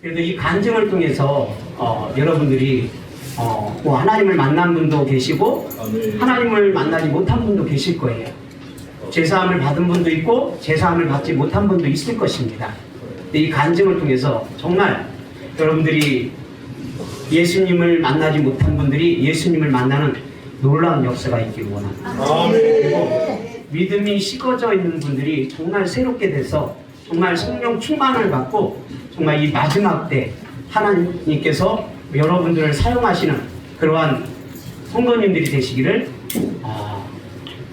그래도 이 간증을 통해서 여러분들이 뭐 하나님을 만난 분도 계시고 하나님을 만나지 못한 분도 계실 거예요. 제사함을 받은 분도 있고 제사함을 받지 못한 분도 있을 것입니다. 근데 이 간증을 통해서 정말 여러분들이 예수님을 만나지 못한 분들이 예수님을 만나는 놀라운 역사가 있기를 원합니다. 그리고 믿음이 식어져 있는 분들이 정말 새롭게 돼서 정말 성령 충만을 받고 정말 이 마지막 때 하나님께서 여러분들을 사용하시는 그러한 성도님들이 되시기를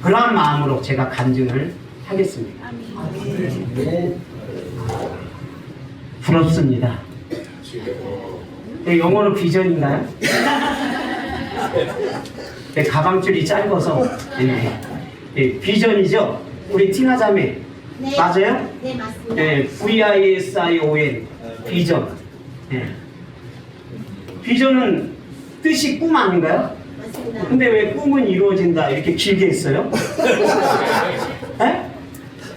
그러한 마음으로 제가 간증을 하겠습니다. 부럽습니다. 영어로 비전인가요? 가방줄이 짧아서 비전이죠? 우리 티나 자매 네. 맞아요? 네, 맞습니다. VISION 비전. 비전은 뜻이 꿈 아닌가요? 맞습니다. 근데 왜 꿈은 이루어진다 이렇게 길게 했어요?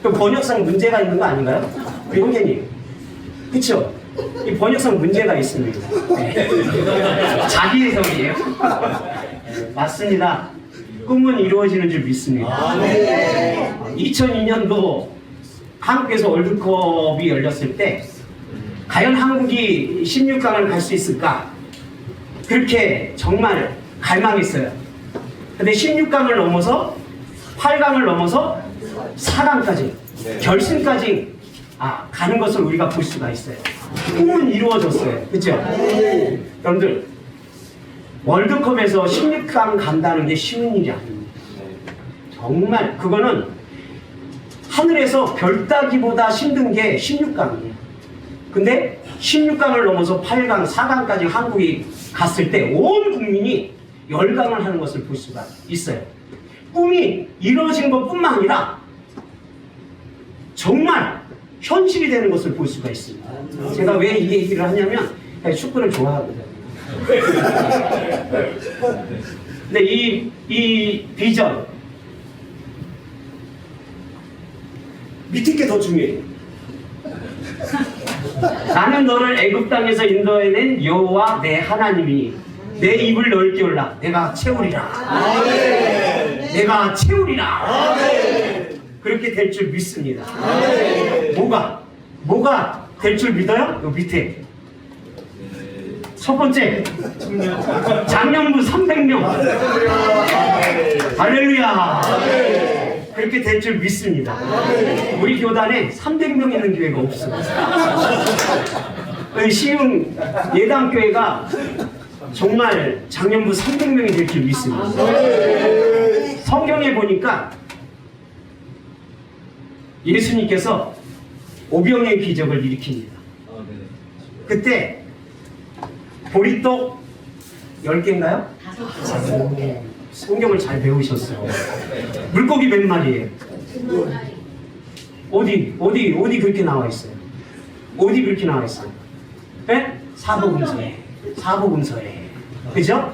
그 번역상 문제가 있는 거 아닌가요? 우리 형제님, 그쵸? 이 번역상 문제가 있습니다. 자기 해석이에요. 맞습니다. 꿈은 이루어지는 줄 믿습니다. 2002년도 한국에서 월드컵이 열렸을 때 과연 한국이 16강을 갈 수 있을까? 그렇게 정말 갈망했어요. 근데 16강을 넘어서 8강을 넘어서 4강까지 결승까지 가는 것을 우리가 볼 수가 있어요. 꿈은 이루어졌어요. 그렇죠? 여러분들 월드컵에서 16강 간다는 게 쉬운 일이 아닙니다. 정말 그거는 하늘에서 별 따기보다 힘든 게 16강이에요. 근데 16강을 넘어서 8강, 4강까지 한국이 갔을 때 온 국민이 열광을 하는 것을 볼 수가 있어요. 꿈이 이루어진 것뿐만 아니라 정말 현실이 되는 것을 볼 수가 있습니다. 제가 왜 이 얘기를 하냐면 축구를 좋아하거든요. 근데 이 비전 밑에 게 더 중요해요. 나는 너를 애굽 땅에서 인도해낸 여호와 내 하나님이 내 입을 넓게 열라 내가 채우리라. 내가 채우리라. 그렇게 될 줄 믿습니다. 뭐가 될 줄 믿어요? 요 밑에 첫 번째 장년부 300명. 할렐루야. 그렇게 될 줄 믿습니다. 우리 교단에 300명 있는 교회가 없어요. 시흥 예당교회가 정말 장년부 300명이 될 줄 믿습니다. 성경에 보니까 예수님께서 오병의 기적을 일으킵니다. 그때 보리떡 10개인가요? 5개. 성경을 잘 배우셨어요. 물고기 몇 마리예요? 어디 그렇게 나와 있어요? 어디 그렇게 나와 있어요? 네? 사복음서에. 그죠?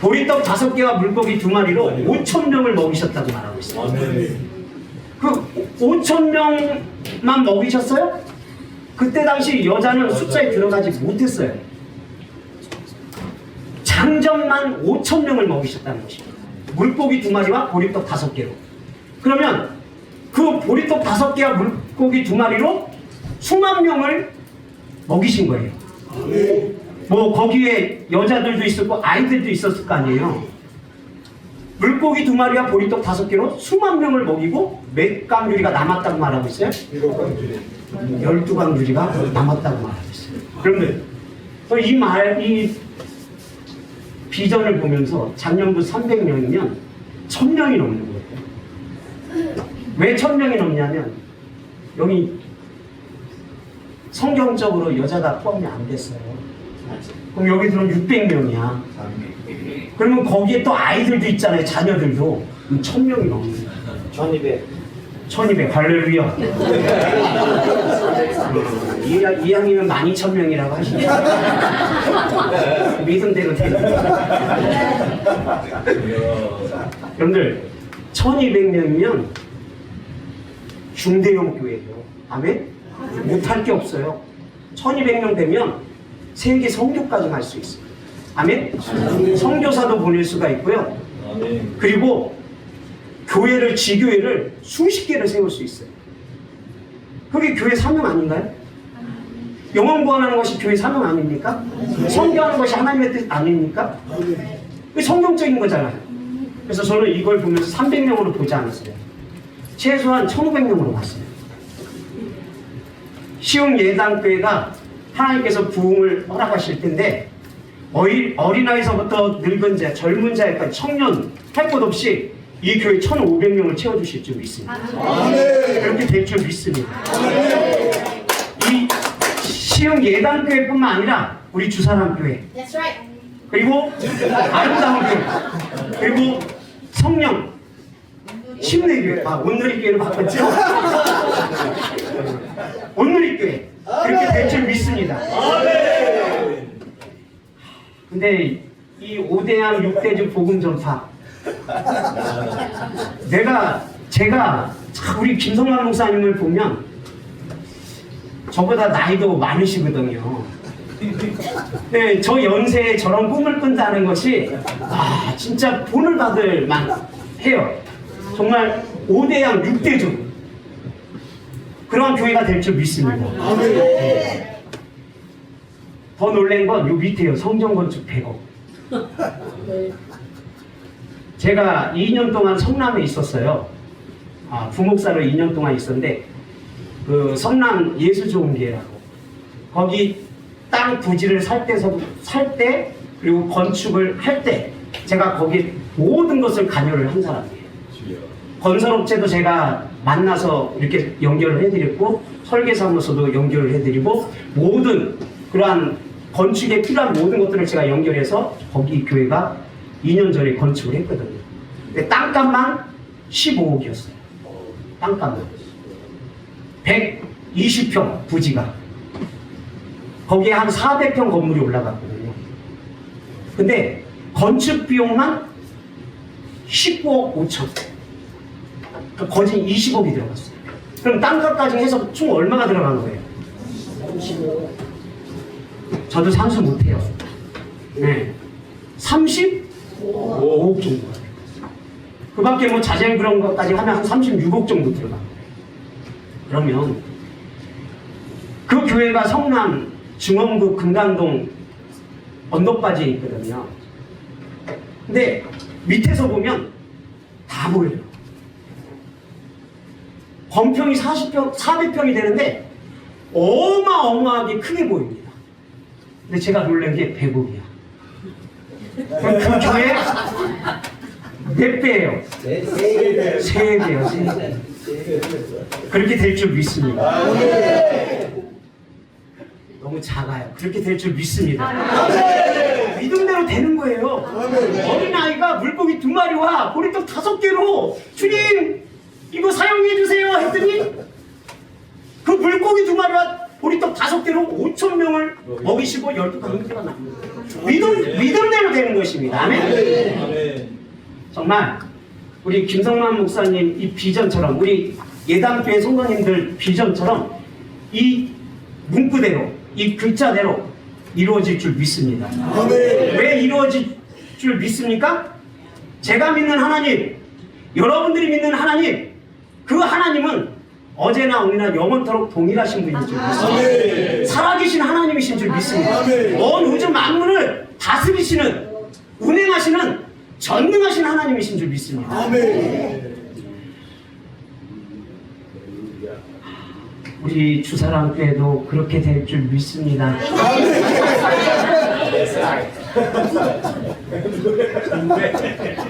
보리떡 5개와 물고기 2마리로 5,000명을 먹이셨다고 말하고 있어요. 그 5,000명만 먹이셨어요? 그때 당시 여자는 숫자에 들어가지 못했어요. 장정만 5,000명을 먹이셨다는 것입니다. 물고기 2마리와 보리떡 5개로. 그러면 그 보리떡 5개와 물고기 2마리로 수만 명을 먹이신 거예요. 뭐 거기에 여자들도 있었고 아이들도 있었을 거 아니에요. 물고기 2마리와 보리떡 5개로 수만 명을 먹이고 몇 강주리가 남았다고 말하고 있어요? 12강주리가 남았다고 말하고 있어요. 그러면 이 비전을 보면서 작년부 300명이면 1000명이 넘는 거예요. 왜 1000명이 넘냐면 여기 성경적으로 여자가 포함이 안 됐어요. 그럼 여기 들어오면 600명이야. 그러면 거기에 또 아이들도 있잖아요. 자녀들도. 1000명이 넘는 거예요. 1200 할렐루야. 이왕이면 12,000명이라고 하시죠. 믿음대로 되는. 여러분들 1200명이면 중대형 교회예요. 아멘? 못할 게 없어요. 1200명 되면 세계 선교까지 갈 수 있어요. 아멘? 선교사도 보낼 수가 있고요. 그리고 교회를, 지교회를 수십 개를 세울 수 있어요. 그게 교회 사명 아닌가요? 영혼 구원하는 것이 교회 사명 아닙니까? 선교하는 것이 하나님의 뜻 아닙니까? 그게 성경적인 거잖아요. 그래서 저는 이걸 보면서 300명으로 보지 않았어요. 최소한 1500명으로 봤어요. 시흥 예당교회가 하나님께서 부흥을 허락하실 텐데 어린아이서부터 늙은 자, 젊은 자에까지 청년 할 것 없이 이 교회 1500명을 채워주실 줄 믿습니다. 그렇게 될 줄 믿습니다. 이 시흥 예당교회뿐만 아니라 우리 주사랑교회, 그리고 아름다운 교회, 그리고 성령 침례교회, 온누리교회를 바꿨죠? 온누리교회, 그렇게 될 줄 믿습니다. 근데 이 5대양 6대주 복음 전파, 제가 우리 김성만 목사님을 보면 저보다 나이도 많으시거든요. 네, 저 연세에 저런 꿈을 꾼다는 것이 진짜 본을 받을 만해요. 정말 5대양 6대주 그러한 교회가 될 줄 믿습니다. 네. 더 놀란 건 요 밑에요. 성전 건축 100억. 제가 2년 동안 성남에 있었어요. 부목사로 2년 동안 있었는데 그 성남 예수좋은교회라고, 거기 땅 부지를 살 때 그리고 건축을 할 때 제가 거기 모든 것을 관여를 한 사람이에요. 건설업체도 제가 만나서 이렇게 연결을 해드렸고, 설계사무소도 연결을 해드리고, 모든 그러한 건축에 필요한 모든 것들을 제가 연결해서 거기 교회가 2년 전에 건축을 했거든요. 근데 땅값만 15억이었어요. 땅값만 120평 부지가, 거기에 한 400평 건물이 올라갔거든요. 근데 건축 비용만 19억 5천, 거진 20억이 들어갔어요. 그럼 땅값까지 해서 총 얼마가 들어간 거예요? 35억. 저도 산수 못해요. 네, 35억 정도가 돼요. 그 밖에 뭐 자재는 그런 것까지 하면 한 36억 정도 들어간 거예요. 그러면 그 교회가 성남 중원구 금강동 언덕바지에 있거든요. 근데 밑에서 보면 다 보여요. 건평이 40평, 400평이 되는데 어마어마하게 크게 보입니다. 근데 제가 놀란 게 100억이야. 그럼 그 교회 몇 배예요? 3배요. 3배. 그렇게 될 줄 믿습니다. 너무 작아요. 그렇게 될 줄 믿습니다. 믿음대로 되는 거예요. 어린아이가 물고기 2마리와 보리떡 5개로 주님 이거 사용해 주세요 했더니 그 물고기 2마리와 보리떡 5개로 5,000명을 먹이시고 12강림대가 납니다. 믿음대로 되는 것입니다. 아멘. 정말 우리 김성만 목사님 이 비전처럼, 우리 예당교회 성도님들 비전처럼 이 문구대로, 이 글자대로 이루어질 줄 믿습니다. 왜 이루어질 줄 믿습니까? 제가 믿는 하나님, 여러분들이 믿는 하나님, 그 하나님은 어제나 오늘나 영원토록 동일하신 분인 줄 믿습니다. 살아계신 하나님이신 줄 믿습니다. 온 우주 만물을 다스리시는, 운행하시는 전능하신 하나님이신 줄 믿습니다. 우리 주사랑교회도 그렇게 될 줄 믿습니다.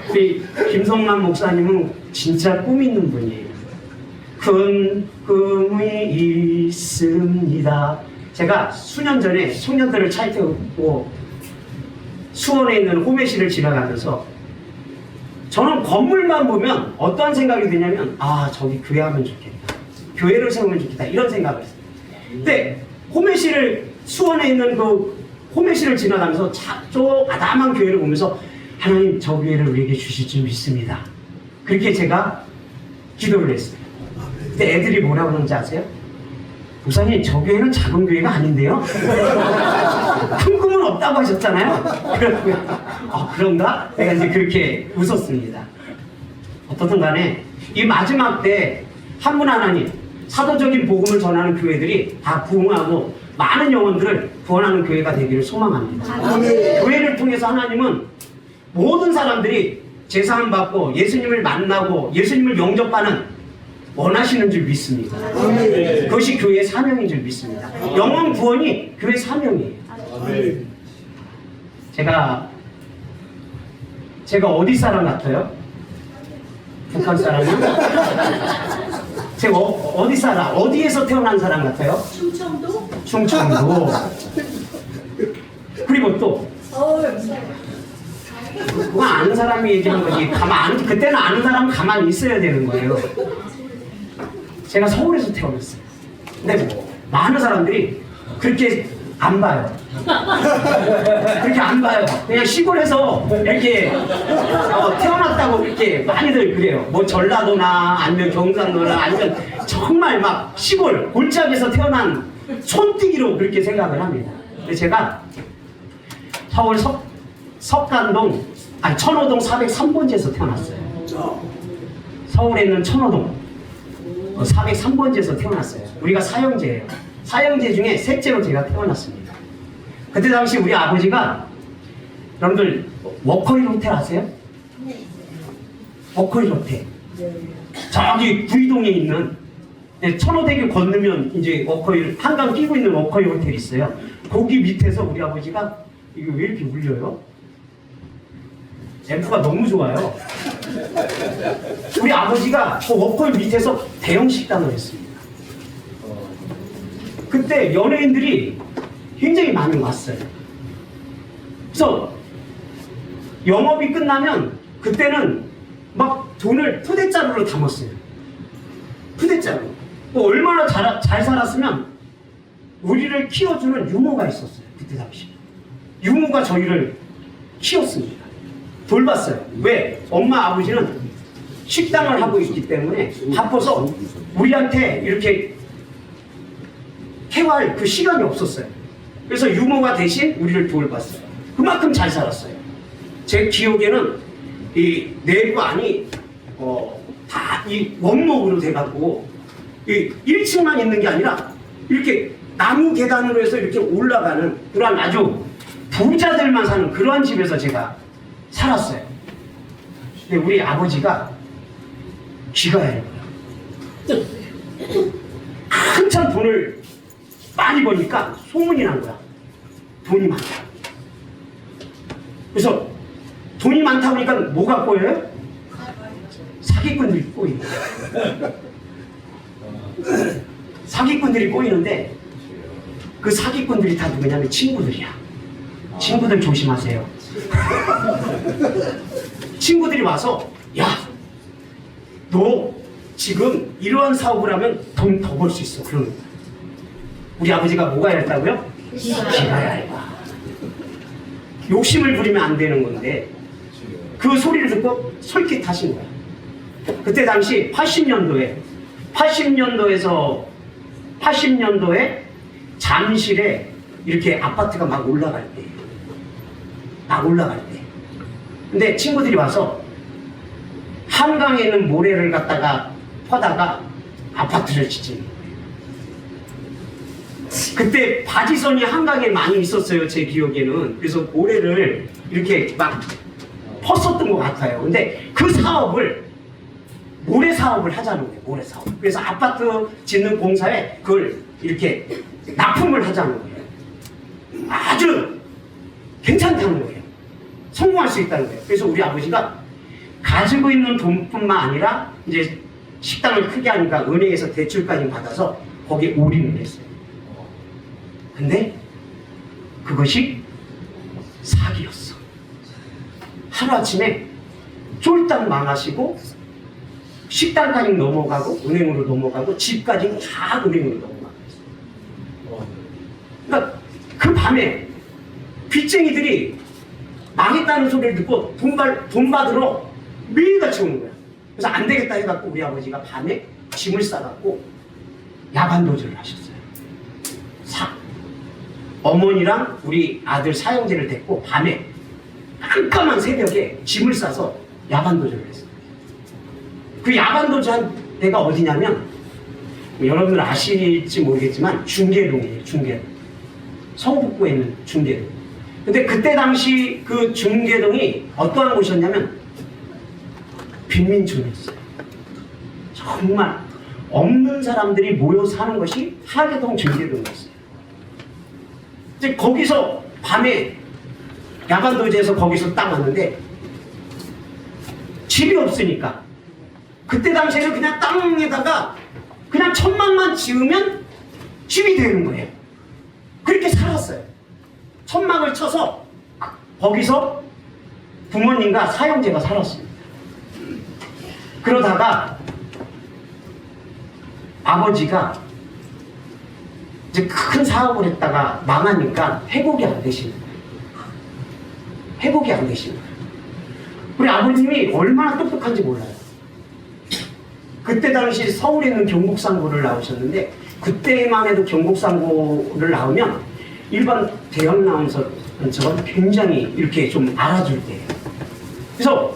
우리 김성만 목사님은 진짜 꿈 있는 분이에요. 큰 꿈이 있습니다. 제가 수년 전에 청년들을 차에 태우고 수원에 있는 호메시를 지나가면서 저는 건물만 보면 어떠한 생각이 드냐면, 저기 교회 하면 좋겠다, 교회를 세우면 좋겠다, 이런 생각을 했어요. 근데 수원에 있는 그 호메시를 지나가면서 저 아담한 교회를 보면서 하나님 저 교회를 우리에게 주실 줄 믿습니다. 그렇게 제가 기도를 했어요. 근데 애들이 뭐라고 그러는지 아세요? 목사님, 저 교회는 작은 교회가 아닌데요? 큰 꿈은 없다고 하셨잖아요? 그런가? 내가 이제 그렇게 웃었습니다. 어떻든 간에 이 마지막 때 한 분 하나님, 사도적인 복음을 전하는 교회들이 다 부흥하고 많은 영혼들을 구원하는 교회가 되기를 소망합니다. 교회를 통해서 하나님은 모든 사람들이 제사함 받고 예수님을 만나고 예수님을 영접하는 원하시는 줄 믿습니다. 그것이 교회의 사명인 줄 믿습니다. 영혼 구원이 교회의 사명이에요. 제가 어디 사람 같아요? 북한 사람이요? 제가 어디 사람? 어디에서 태어난 사람 같아요? 충청도? 충청도. 그리고 또 그거 아는 사람이 얘기한 거지. 그때는 아는 사람은 가만히 있어야 되는 거예요. 제가 서울에서 태어났어요. 근데 많은 사람들이 그렇게 안 봐요. 그렇게 안 봐요. 그냥 시골에서 이렇게 태어났다고 이렇게 많이들 그래요. 뭐 전라도나 아니면 경상도나 아니면 정말 막 시골 골짜기에서 태어난 촌뜨기로 그렇게 생각을 합니다. 근데 제가 서울 천호동 403번지에서 태어났어요. 서울에 있는 천호동 403번지에서 태어났어요. 우리가 사형제예요. 사형제 중에 셋째로 제가 태어났습니다. 그때 당시 우리 아버지가, 여러분들 워커힐 호텔 아세요? 네. 워커힐 호텔. 저기 구이동에 있는 천호대교 건너면 이제 워커힐, 한강 끼고 있는 워커힐 호텔이 있어요. 거기 밑에서 우리 아버지가, 이거 왜 이렇게 울려요? 앰프가 너무 좋아요. 우리 아버지가 그 워커힐 밑에서 대형 식당을 했습니다. 그때 연예인들이 굉장히 많이 왔어요. 그래서 영업이 끝나면 그때는 막 돈을 푸대자루로 담았어요. 푸대자루. 얼마나 잘 살았으면 우리를 키워주는 유모가 있었어요. 그때 당시. 유모가 저희를 키웠습니다. 돌봤어요. 왜? 엄마 아버지는 식당을 하고 있기 때문에 바빠서 우리한테 이렇게 케어할 그 시간이 없었어요. 그래서 유모가 대신 우리를 돌봤어요. 그만큼 잘 살았어요. 제 기억에는 이 내부 안이 다 이 원목으로 돼갖고 이 1층만 있는 게 아니라 이렇게 나무 계단으로 해서 이렇게 올라가는 그런 아주 부자들만 사는 그러한 집에서 제가 살았어요. 근데 우리 아버지가 귀가 얇아요. 한참 돈을 많이 버니까 소문이 난 거야. 돈이 많다. 그래서 돈이 많다 보니까 뭐가 꼬여요? 사기꾼들이 꼬이는 거야. 사기꾼들이 꼬이는데 그 사기꾼들이 다 누구냐면 친구들이야. 친구들 조심하세요. 친구들이 와서, 야, 너 지금 이러한 사업을 하면 돈 더 벌 수 있어. 그러는 거야. 우리 아버지가 뭐가 얇다고요? 귀가 얇아. 욕심을 부리면 안 되는 건데 그 소리를 듣고 솔깃하신 거야. 그때 당시 80년도에 잠실에 이렇게 아파트가 막 올라갈 때. 근데 친구들이 와서 한강에 있는 모래를 갖다가 퍼다가 아파트를 짓는 거예요. 그때 바지선이 한강에 많이 있었어요. 제 기억에는. 그래서 모래를 이렇게 막 펐었던 것 같아요. 근데 그 사업을 모래 사업을 하자는 거예요. 모래 사업. 그래서 아파트 짓는 공사에 그걸 이렇게 납품을 하자는 거예요. 아주 괜찮다는 거예요. 성공할 수 있다는 거예요. 그래서 우리 아버지가 가지고 있는 돈뿐만 아니라 이제 식당을 크게 하니까 은행에서 대출까지 받아서 거기에 올인을 했어요. 근데 그것이 사기였어. 하루아침에 쫄딱 망하시고 식당까지 넘어가고 은행으로 넘어가고 집까지 다 은행으로 넘어가고 있어요. 그러니까 그 밤에 빚쟁이들이 망했다는 소리를 듣고 돈 받으러 매일같이 오는 거야. 그래서 안 되겠다 해갖고 우리 아버지가 밤에 짐을 싸갖고 야반 도주를 하셨어요. 어머니랑 우리 아들 사형제를 데리고 밤에 깜깜한 새벽에 짐을 싸서 야반도주를 했어요. 그 야반도주한 데가 어디냐면 여러분들 아실지 모르겠지만 중계동이에요. 중계동. 성북구에 있는 중계동. 근데 그때 당시 그 중계동이 어떠한 곳이었냐면 빈민촌이었어요. 정말 없는 사람들이 모여 사는 것이 하계동 중계동이었어요. 이제 거기서 밤에 야간도제에서 거기서 딱 왔는데 집이 없으니까 그때 당시에는 그냥 땅에다가 그냥 천막만 지으면 집이 되는 거예요. 그렇게 살았어요. 천막을 쳐서 거기서 부모님과 사형제가 살았습니다. 그러다가 아버지가 이제 큰 사업을 했다가 망하니까 회복이 안 되시는 거예요. 회복이 안 되시는 거예요. 우리 아버님이 얼마나 똑똑한지 몰라요. 그때 당시 서울에 있는 경북상고를 나오셨는데 그때만 해도 경북상고를 나오면 일반 대형 아나운서처럼 굉장히 이렇게 좀 알아줄 때예요. 그래서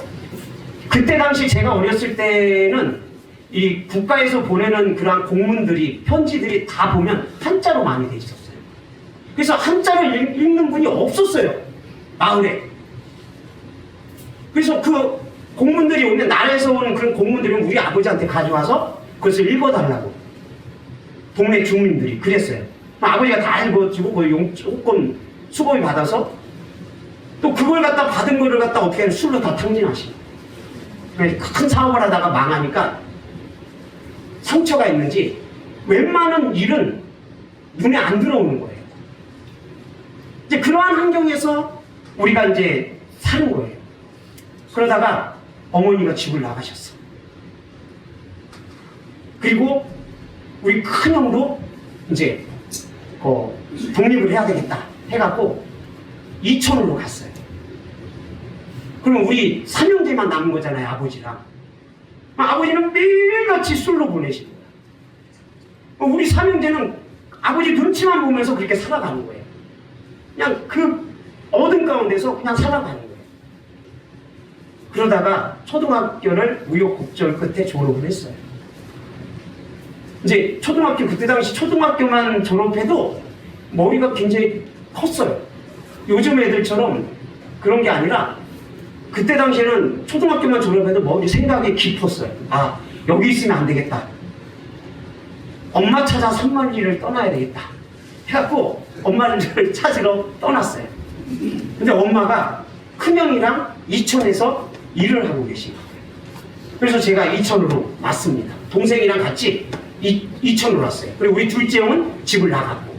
그때 당시 제가 어렸을 때는 이 국가에서 보내는 그런 공문들이 편지들이 다 보면 한자로 많이 돼 있었어요. 그래서 한자를 읽는 분이 없었어요. 마을에. 그래서 그 공문들이 오면 나라에서 오는 그런 공문들이 우리 아버지한테 가져와서 그것을 읽어달라고 동네 주민들이 그랬어요. 아버지가 다 읽어주고 그 조금 수고비 받아서 또 그걸 갖다 받은 거를 갖다 어떻게 하면 술로 다 탕진하시고 큰 사업을 하다가 망하니까 상처가 있는지 웬만한 일은 눈에 안 들어오는 거예요. 이제 그러한 환경에서 우리가 이제 사는 거예요. 그러다가 어머니가 집을 나가셨어. 그리고 우리 큰형도 이제 독립을 해야 되겠다 해갖고 이천으로 갔어요. 그럼 우리 삼형제만 남은 거잖아요. 아버지랑. 아버지는 매일같이 술로 보내시는 거예요. 우리 삼형제는 아버지 눈치만 보면서 그렇게 살아가는 거예요. 그냥 그 어둠 가운데서 그냥 살아가는 거예요. 그러다가 초등학교를 우여곡절 끝에 졸업을 했어요. 이제 초등학교 그때 당시 초등학교만 졸업해도 머리가 굉장히 컸어요. 요즘 애들처럼 그런 게 아니라 그때 당시에는 초등학교만 졸업해도 머리 생각이 깊었어요. 아, 여기 있으면 안 되겠다. 엄마 찾아 산만리를 떠나야 되겠다. 해갖고 엄마를 찾으러 떠났어요. 근데 엄마가 큰형이랑 이천에서 일을 하고 계신 거예요. 그래서 제가 이천으로 왔습니다. 동생이랑 같이 이천으로 왔어요. 그리고 우리 둘째 형은 집을 나갔고.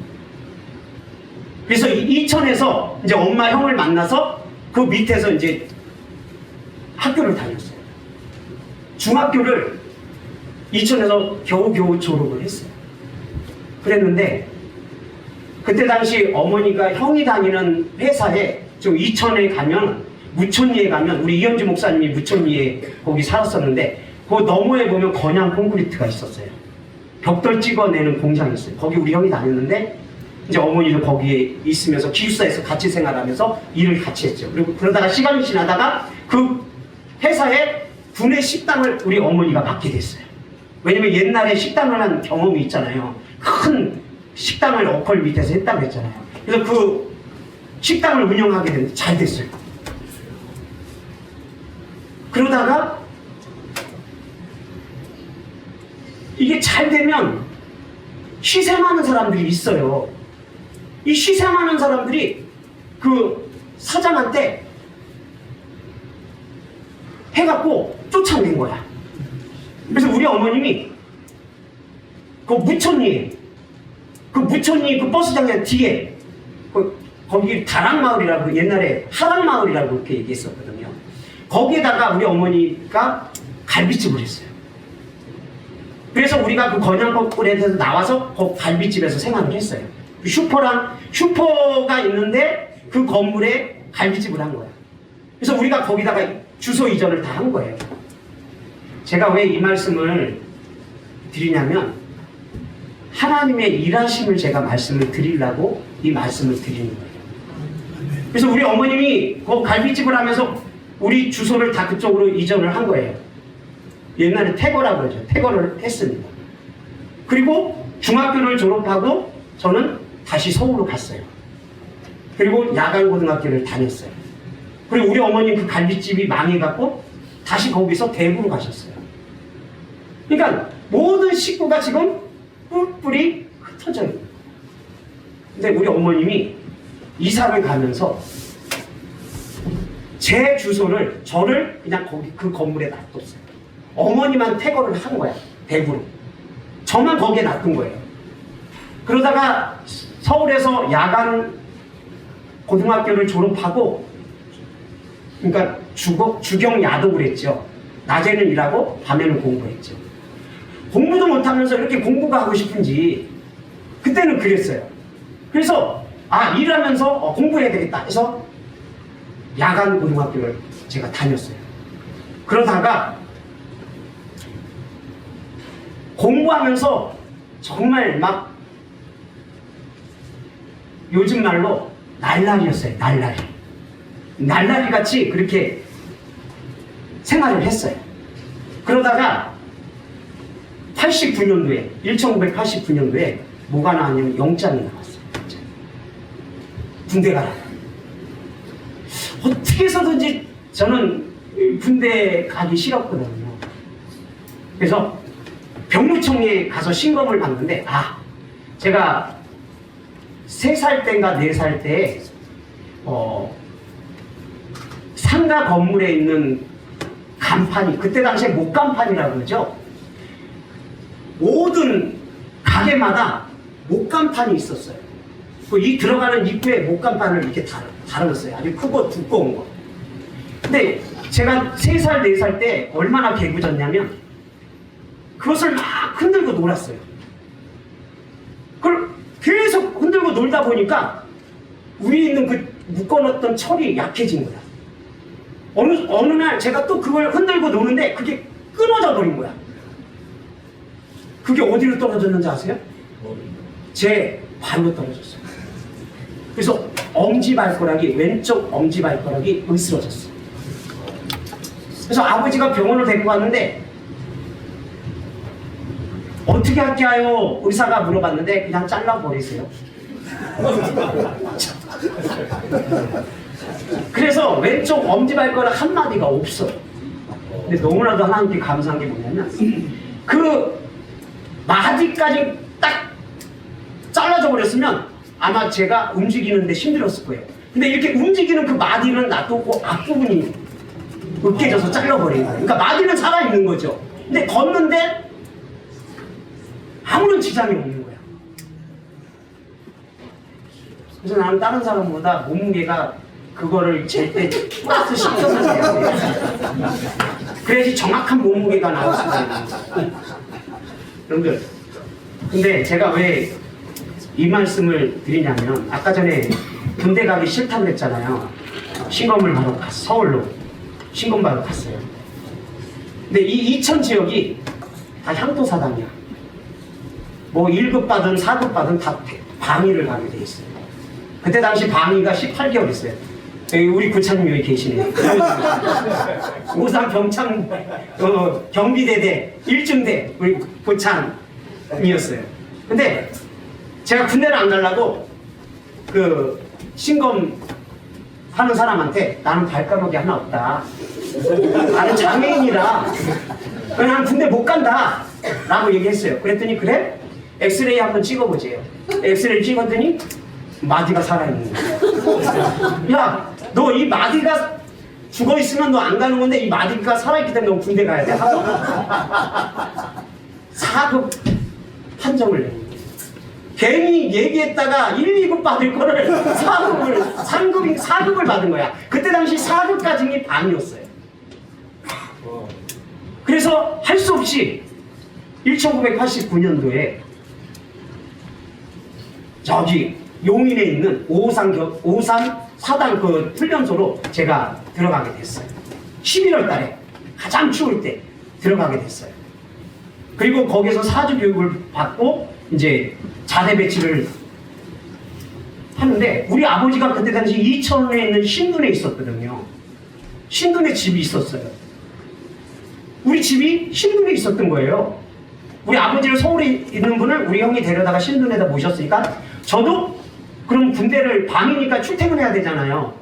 그래서 이천에서 이제 엄마 형을 만나서 그 밑에서 이제 학교를 다녔어요. 중학교를 이천에서 겨우겨우 졸업을 했어요. 그랬는데 그때 당시 어머니가 형이 다니는 회사에 좀 이천에 가면 무천리에 가면 우리 이현주 목사님이 무천리에 거기 살았었는데 그 너머에 보면 건양 콘크리트가 있었어요. 벽돌 찍어내는 공장이 있어요. 거기 우리 형이 다녔는데 이제 어머니도 거기에 있으면서 기숙사에서 같이 생활하면서 일을 같이 했죠. 그리고 그러다가 시간이 지나다가 그 회사에 구내 식당을 우리 어머니가 맡게 됐어요. 왜냐면 옛날에 식당을 한 경험이 있잖아요. 큰 식당을 어컬 밑에서 했다고 했잖아요. 그래서 그 식당을 운영하게 됐는데 잘 됐어요. 그러다가 이게 잘 되면 희생하는 사람들이 있어요. 이 희생하는 사람들이 그 사장한테 해갖고 쫓아낸 거야. 그래서 우리 어머님이 그 무천리 그 버스장에 뒤에 거기 다락마을이라고 옛날에 하락마을이라고 그렇게 얘기했었거든요. 거기에다가 우리 어머니가 갈비집을 했어요. 그래서 우리가 그 건양거꾸에서 나와서 그 갈비집에서 생활을 했어요. 슈퍼가 있는데 그 건물에 갈비집을 한 거야. 그래서 우리가 거기다가 주소 이전을 다 한 거예요. 제가 왜 이 말씀을 드리냐면 하나님의 일하심을 제가 말씀을 드리려고 이 말씀을 드리는 거예요. 그래서 우리 어머님이 그 갈비집을 하면서 우리 주소를 다 그쪽으로 이전을 한 거예요. 옛날에 태거라고 그러죠. 태거를 했습니다. 그리고 중학교를 졸업하고 저는 다시 서울로 갔어요. 그리고 야간고등학교를 다녔어요. 그리고 우리 어머님 그 갈비집이 망해갖고 다시 거기서 대구로 가셨어요. 그러니까 모든 식구가 지금 뿔뿔이 흩어져요. 근데 우리 어머님이 이사를 가면서 제 주소를 저를 그냥 거기 그 건물에 놔뒀어요. 어머니만 퇴거를 한 거야. 대구로. 저만 거기에 놔둔 거예요. 그러다가 서울에서 야간 고등학교를 졸업하고, 그러니까 주경 야독을 했죠. 낮에는 일하고 밤에는 공부했죠. 공부도 못하면서 이렇게 공부가 하고 싶은지 그때는 그랬어요. 그래서 일하면서 공부해야 되겠다 해서 야간 고등학교를 제가 다녔어요. 그러다가 공부하면서 정말 막 요즘 말로 날라리였어요. 날라리 같이 그렇게 생활을 했어요. 그러다가 1989년도에 뭐가 나왔냐면 영장이 나왔어요. 군대 가라. 어떻게 해서든지 저는 군대 가기 싫었거든요. 그래서 병무청에 가서 신검을 봤는데 제가 3살 때인가 4살 때 상가 건물에 있는 간판이, 그때 당시에 목간판이라고 그러죠. 모든 가게마다 목간판이 있었어요. 이 들어가는 입구에 목간판을 이렇게 달아놨어요. 아주 크고 두꺼운 거. 근데 제가 3살, 4살 때 얼마나 개구졌냐면 그것을 막 흔들고 놀았어요. 그걸 계속 흔들고 놀다 보니까 위에 있는 그 묶어놨던 철이 약해진 거야. 어느 날 제가 또 그걸 흔들고 노는데 그게 끊어져 버린 거야. 그게 어디로 떨어졌는지 아세요? 제 발로 떨어졌어요. 그래서 왼쪽 엄지발가락이 으스러졌어요. 그래서 아버지가 병원을 데리고 왔는데 어떻게 할게요? 의사가 물어봤는데 그냥 잘라버리세요. 그래서 왼쪽 엄지발가락 한마디가 없어요. 근데 너무나도 하나님께 감사한 게 뭐냐면 그 마디까지 딱 잘라져 버렸으면 아마 제가 움직이는데 힘들었을 거예요. 근데 이렇게 움직이는 그 마디는 놔두고 앞부분이 으깨져서 잘라버린 거예요. 그러니까 마디는 살아있는 거죠. 근데 걷는데 아무런 지장이 없는 거야. 그래서 나는 다른 사람보다 몸무게가 그거를 잴 때 플러스 10점을 재야 돼요. 그래야지 정확한 몸무게가 나올 수가 있는 거예요. 여러분들, 근데 제가 왜 이 말씀을 드리냐면 아까 전에 군대 가기 싫다고 했잖아요. 신검을 바로 서울로 신검 바로 갔어요. 근데 이 이천 지역이 다 향토사당이야. 뭐 1급 받은 4급 받은 다 방위를 가게 돼 있어요. 그때 당시 방위가 18개월이었어요. 우리 구차님 여기 계시네요. 오산 경창 경비대대 1중대 우리 구찬이었어요. 근데 제가 군대를 안 가려고 그 신검 하는 사람한테 나는 발가락이 하나 없다. 나는 장애인이라 나는 군대 못 간다 라고 얘기했어요. 그랬더니 그래? 엑스레이 한번 찍어보세요. 엑스레이 찍었더니 마디가 살아있는 거야. 야, 너 이 마디가 죽어있으면 너 안 가는 건데 이 마디가 살아있기 때문에 너 군대 가야 돼 하고 4급 판정을 내는 거야. 괜히 얘기했다가 1, 2급 받을 거를 4급을 받은 거야. 그때 당시 4급까지는 반이었어요. 그래서 할 수 없이 1989년도에 저기 용인에 있는 오산 사단 그 훈련소로 제가 들어가게 됐어요. 11월 달에 가장 추울 때 들어가게 됐어요. 그리고 거기서 사주 교육을 받고 이제 자대 배치를 하는데 우리 아버지가 그때 당시 이천에 있는 신둔에 있었거든요. 신둔에 집이 있었어요. 우리 집이 신둔에 있었던 거예요. 우리 아버지를 서울에 있는 분을 우리 형이 데려다가 신둔에다 모셨으니까 저도 그럼 군대를 방이니까 출퇴근해야 되잖아요.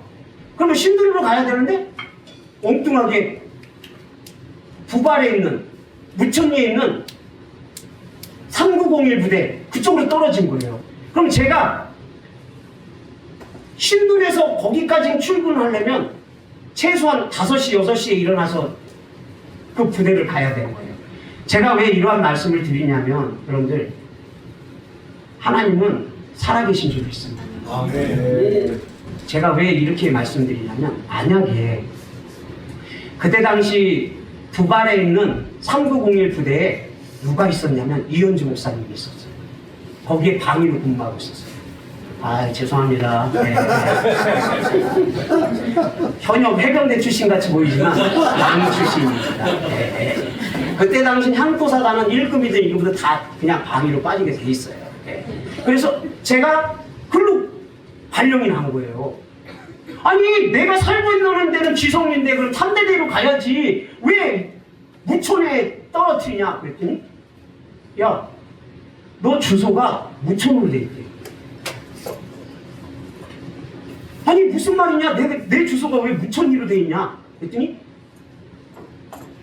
그러면 신둔으로 가야 되는데 엉뚱하게 부발에 있는 무천리에 있는 3901 부대 그쪽으로 떨어진 거예요. 그럼 제가 신둔에서 거기까지 출근하려면 최소한 5시, 6시에 일어나서 그 부대를 가야 되는 거예요. 제가 왜 이러한 말씀을 드리냐면 여러분들 하나님은 살아계신 줄 믿습니다. 아멘. 제가 왜 이렇게 말씀드리냐면 만약에 그때 당시 부발에 있는 3901 부대에 누가 있었냐면 이현주 목사님이 있었어요. 거기에 방위로 근무하고 있었어요. 아 죄송합니다. 네. 현역 해병대 출신 같이 보이지만 양 출신입니다. 네. 그때 당시 향토사단은 1급이든 2급이든 다 그냥 방위로 빠지게 돼 있어요. 네. 그래서 제가 글로 발령이 난 거예요. 아니 내가 살고 있는 데는 지성인데 그럼 3대대로 가야지 왜 무천에 떨어뜨리냐 그랬더니 야 너 주소가 무천으로 돼 있대. 아니 무슨 말이냐 내 주소가 왜 무천리로 돼 있냐 그랬더니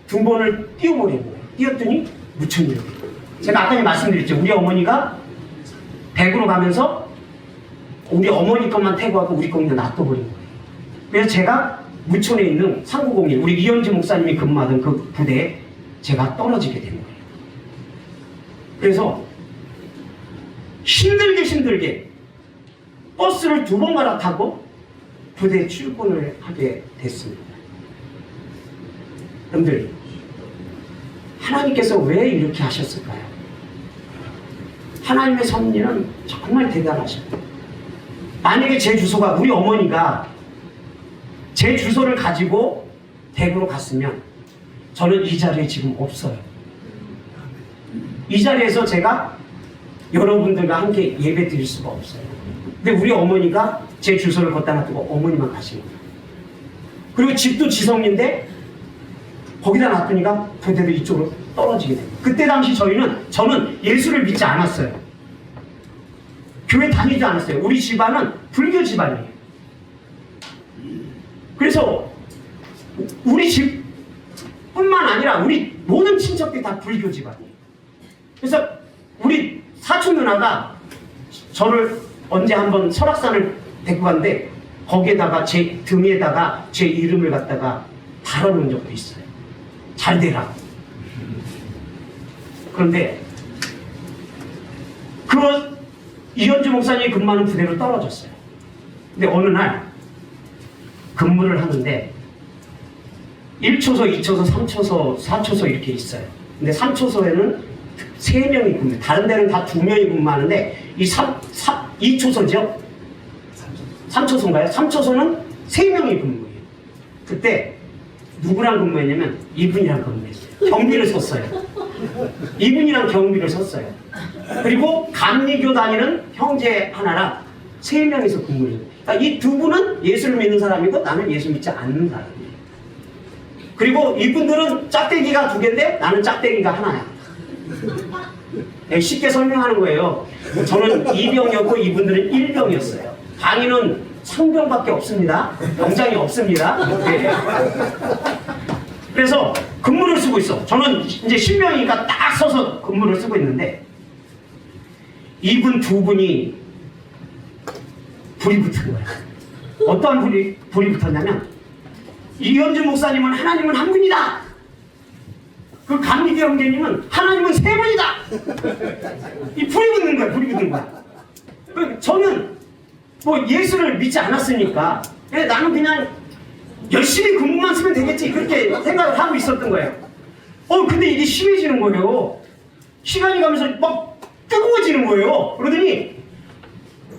두 번을 띄워버린 거예요. 띄웠더니 무천리로 돼 있어요. 제가 아까 말씀드렸죠. 우리 어머니가 백으로 가면서 우리 어머니 것만 태고하고 우리 거 그냥 놔둬버린 거예요. 그래서 제가 무천에 있는 3901 우리 이현주 목사님이 근무하던 그 부대에 제가 떨어지게 된 거예요. 그래서 힘들게 버스를 2번 갈아타고 부대에 출근을 하게 됐습니다. 여러분들 하나님께서 왜 이렇게 하셨을까요? 하나님의 섭리는 정말 대단하십니다. 만약에 제 주소가 우리 어머니가 제 주소를 가지고 대구로 갔으면 저는 이 자리에 지금 없어요. 이 자리에서 제가 여러분들과 함께 예배 드릴 수가 없어요. 근데 우리 어머니가 제 주소를 걷다 놔두고 어머니만 가시는 거예요. 그리고 집도 지성인데 거기다 놔두니까 부대도 이쪽으로 떨어지게 돼요. 그때 당시 저는 예수를 믿지 않았어요. 교회 다니지 않았어요. 우리 집안은 불교 집안이에요. 그래서 우리 집뿐만 아니라 우리 모든 친척들이 다 불교 집안이에요. 그래서 우리 사촌 누나가 저를 언제 한번 설악산을 데리고 갔는데 거기에다가 제 등에다가 제 이름을 갖다가 달아놓은 적도 있어요. 잘 되라. 그런데 그 이현주 목사님이 근무하는 부대로 떨어졌어요. 근데 어느 날 근무를 하는데 1초소, 2초소, 3초소, 4초소 이렇게 있어요. 근데 3초소에는 3명이 근무해요. 다른 데는 다 2명이 근무하는데 이 2초소죠? 3초소인가요? 3초소는 3명이 근무해요. 그때 누구랑 근무했냐면 이분이랑 근무했어요. 경비를 섰어요. 이분이랑 경비를 섰어요. 그리고 감리교 다니는 형제 하나랑 3명이서 근무를 해요. 그러니까 이 두 분은 예수를 믿는 사람이고 나는 예수 믿지 않는 사람이에요. 그리고 이분들은 짝대기가 2개인데 나는 짝대기가 하나야. 네, 쉽게 설명하는 거예요. 저는 2병이었고 이분들은 1병이었어요. 방위는 3병밖에 없습니다. 병장이 없습니다. 네. 그래서 근무를 쓰고 있어. 저는 이제 신병이니까 딱 서서 근무를 쓰고 있는데 이분 2분이 불이 붙은 거야. 어떠한 불이 붙었냐면 이현주 목사님은 하나님은 한 분이다. 그 감리교 형제님은 하나님은 3분이다. 이 불이 붙는 거야. 불이 붙는 거야. 저는 뭐 예수를 믿지 않았으니까 나는 그냥 열심히 근무만 쓰면 되겠지 그렇게 생각을 하고 있었던 거예요. 근데 이게 심해지는 거예요. 시간이 가면서 막 뜨거워지는 거예요. 그러더니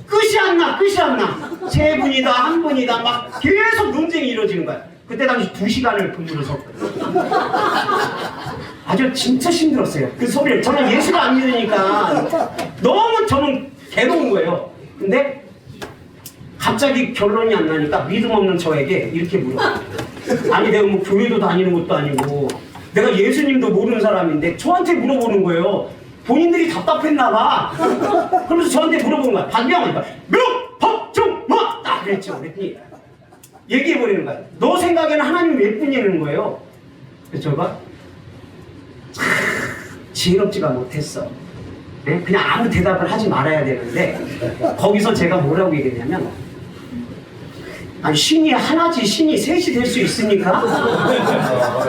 끝이 안 나. 3분이다 1분이다 막 계속 논쟁이 이루어지는 거야. 그때 당시 2시간을 근무를 섰거든요. 아주 진짜 힘들었어요. 그 소리를. 저는 예수를 안 믿으니까 너무 저는 괴로운 거예요. 근데 갑자기 결론이 안 나니까 믿음 없는 저에게 이렇게 물어요. 아니 내가 뭐 교회도 다니는 것도 아니고 내가 예수님도 모르는 사람인데 저한테 물어보는 거예요. 본인들이 답답했나 봐. 그러면서 저한테 물어보는 거야. 반명하니까 명법중마 딱 그랬죠. 그랬더니 얘기해버리는 거야. 너 생각에는 하나님 몇 분이라는 거예요. 그래서 저가 지혜롭지가 못했어. 네? 그냥 아무 대답을 하지 말아야 되는데 거기서 제가 뭐라고 얘기했냐면 아니 신이 하나지 신이 셋이 될 수 있으니까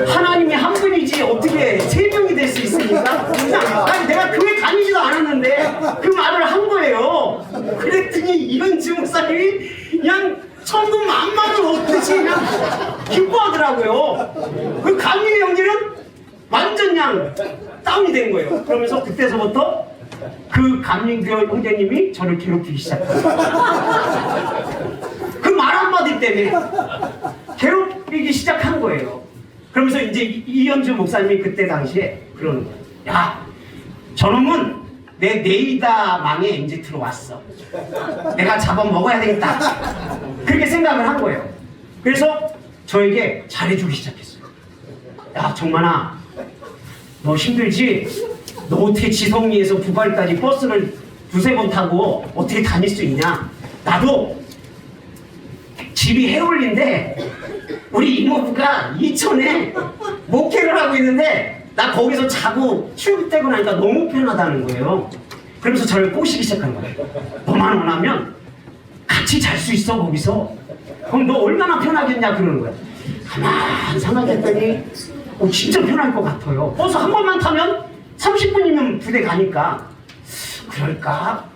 하나님이 한 분이지 어떻게 세 명이 될 수 있으니까 그냥 아니 내가 교회 다니지도 않았는데 그 말을 한 거예요. 그랬더니 이은지 목사님이 그냥 천군 만마를 얻듯이 그냥 기뻐하더라고요. 그 감리 형제는 완전 그냥 다운이 된 거예요. 그러면서 그때서부터 그 감리교 형제님이 저를 괴롭히기 시작했어요. 그 말 한마디 때문에 괴롭히기 시작한 거예요. 그러면서 이제 이현주 목사님이 그때 당시에 그러는 거예요. 야, 저놈은 내 네이다망에 이제 들어왔어. 내가 잡아먹어야 되겠다. 그렇게 생각을 한 거예요. 그래서 저에게 잘해주기 시작했어요. 야, 정만아, 너 힘들지? 너 어떻게 지성리에서 부발까지 버스를 2-3번 타고 어떻게 다닐 수 있냐? 나도 집이 해올린데 우리 이모부가 이천에 목회를 하고 있는데 나 거기서 자고 출근되고 나니까 너무 편하다는 거예요. 그러면서 저를 꼬시기 시작한 거예요. 너만 원하면 같이 잘 수 있어 거기서. 그럼 너 얼마나 편하겠냐 그러는 거예요. 가만 생각했더니 진짜 편할 것 같아요. 버스 한 번만 타면 30분이면 부대 가니까 그럴까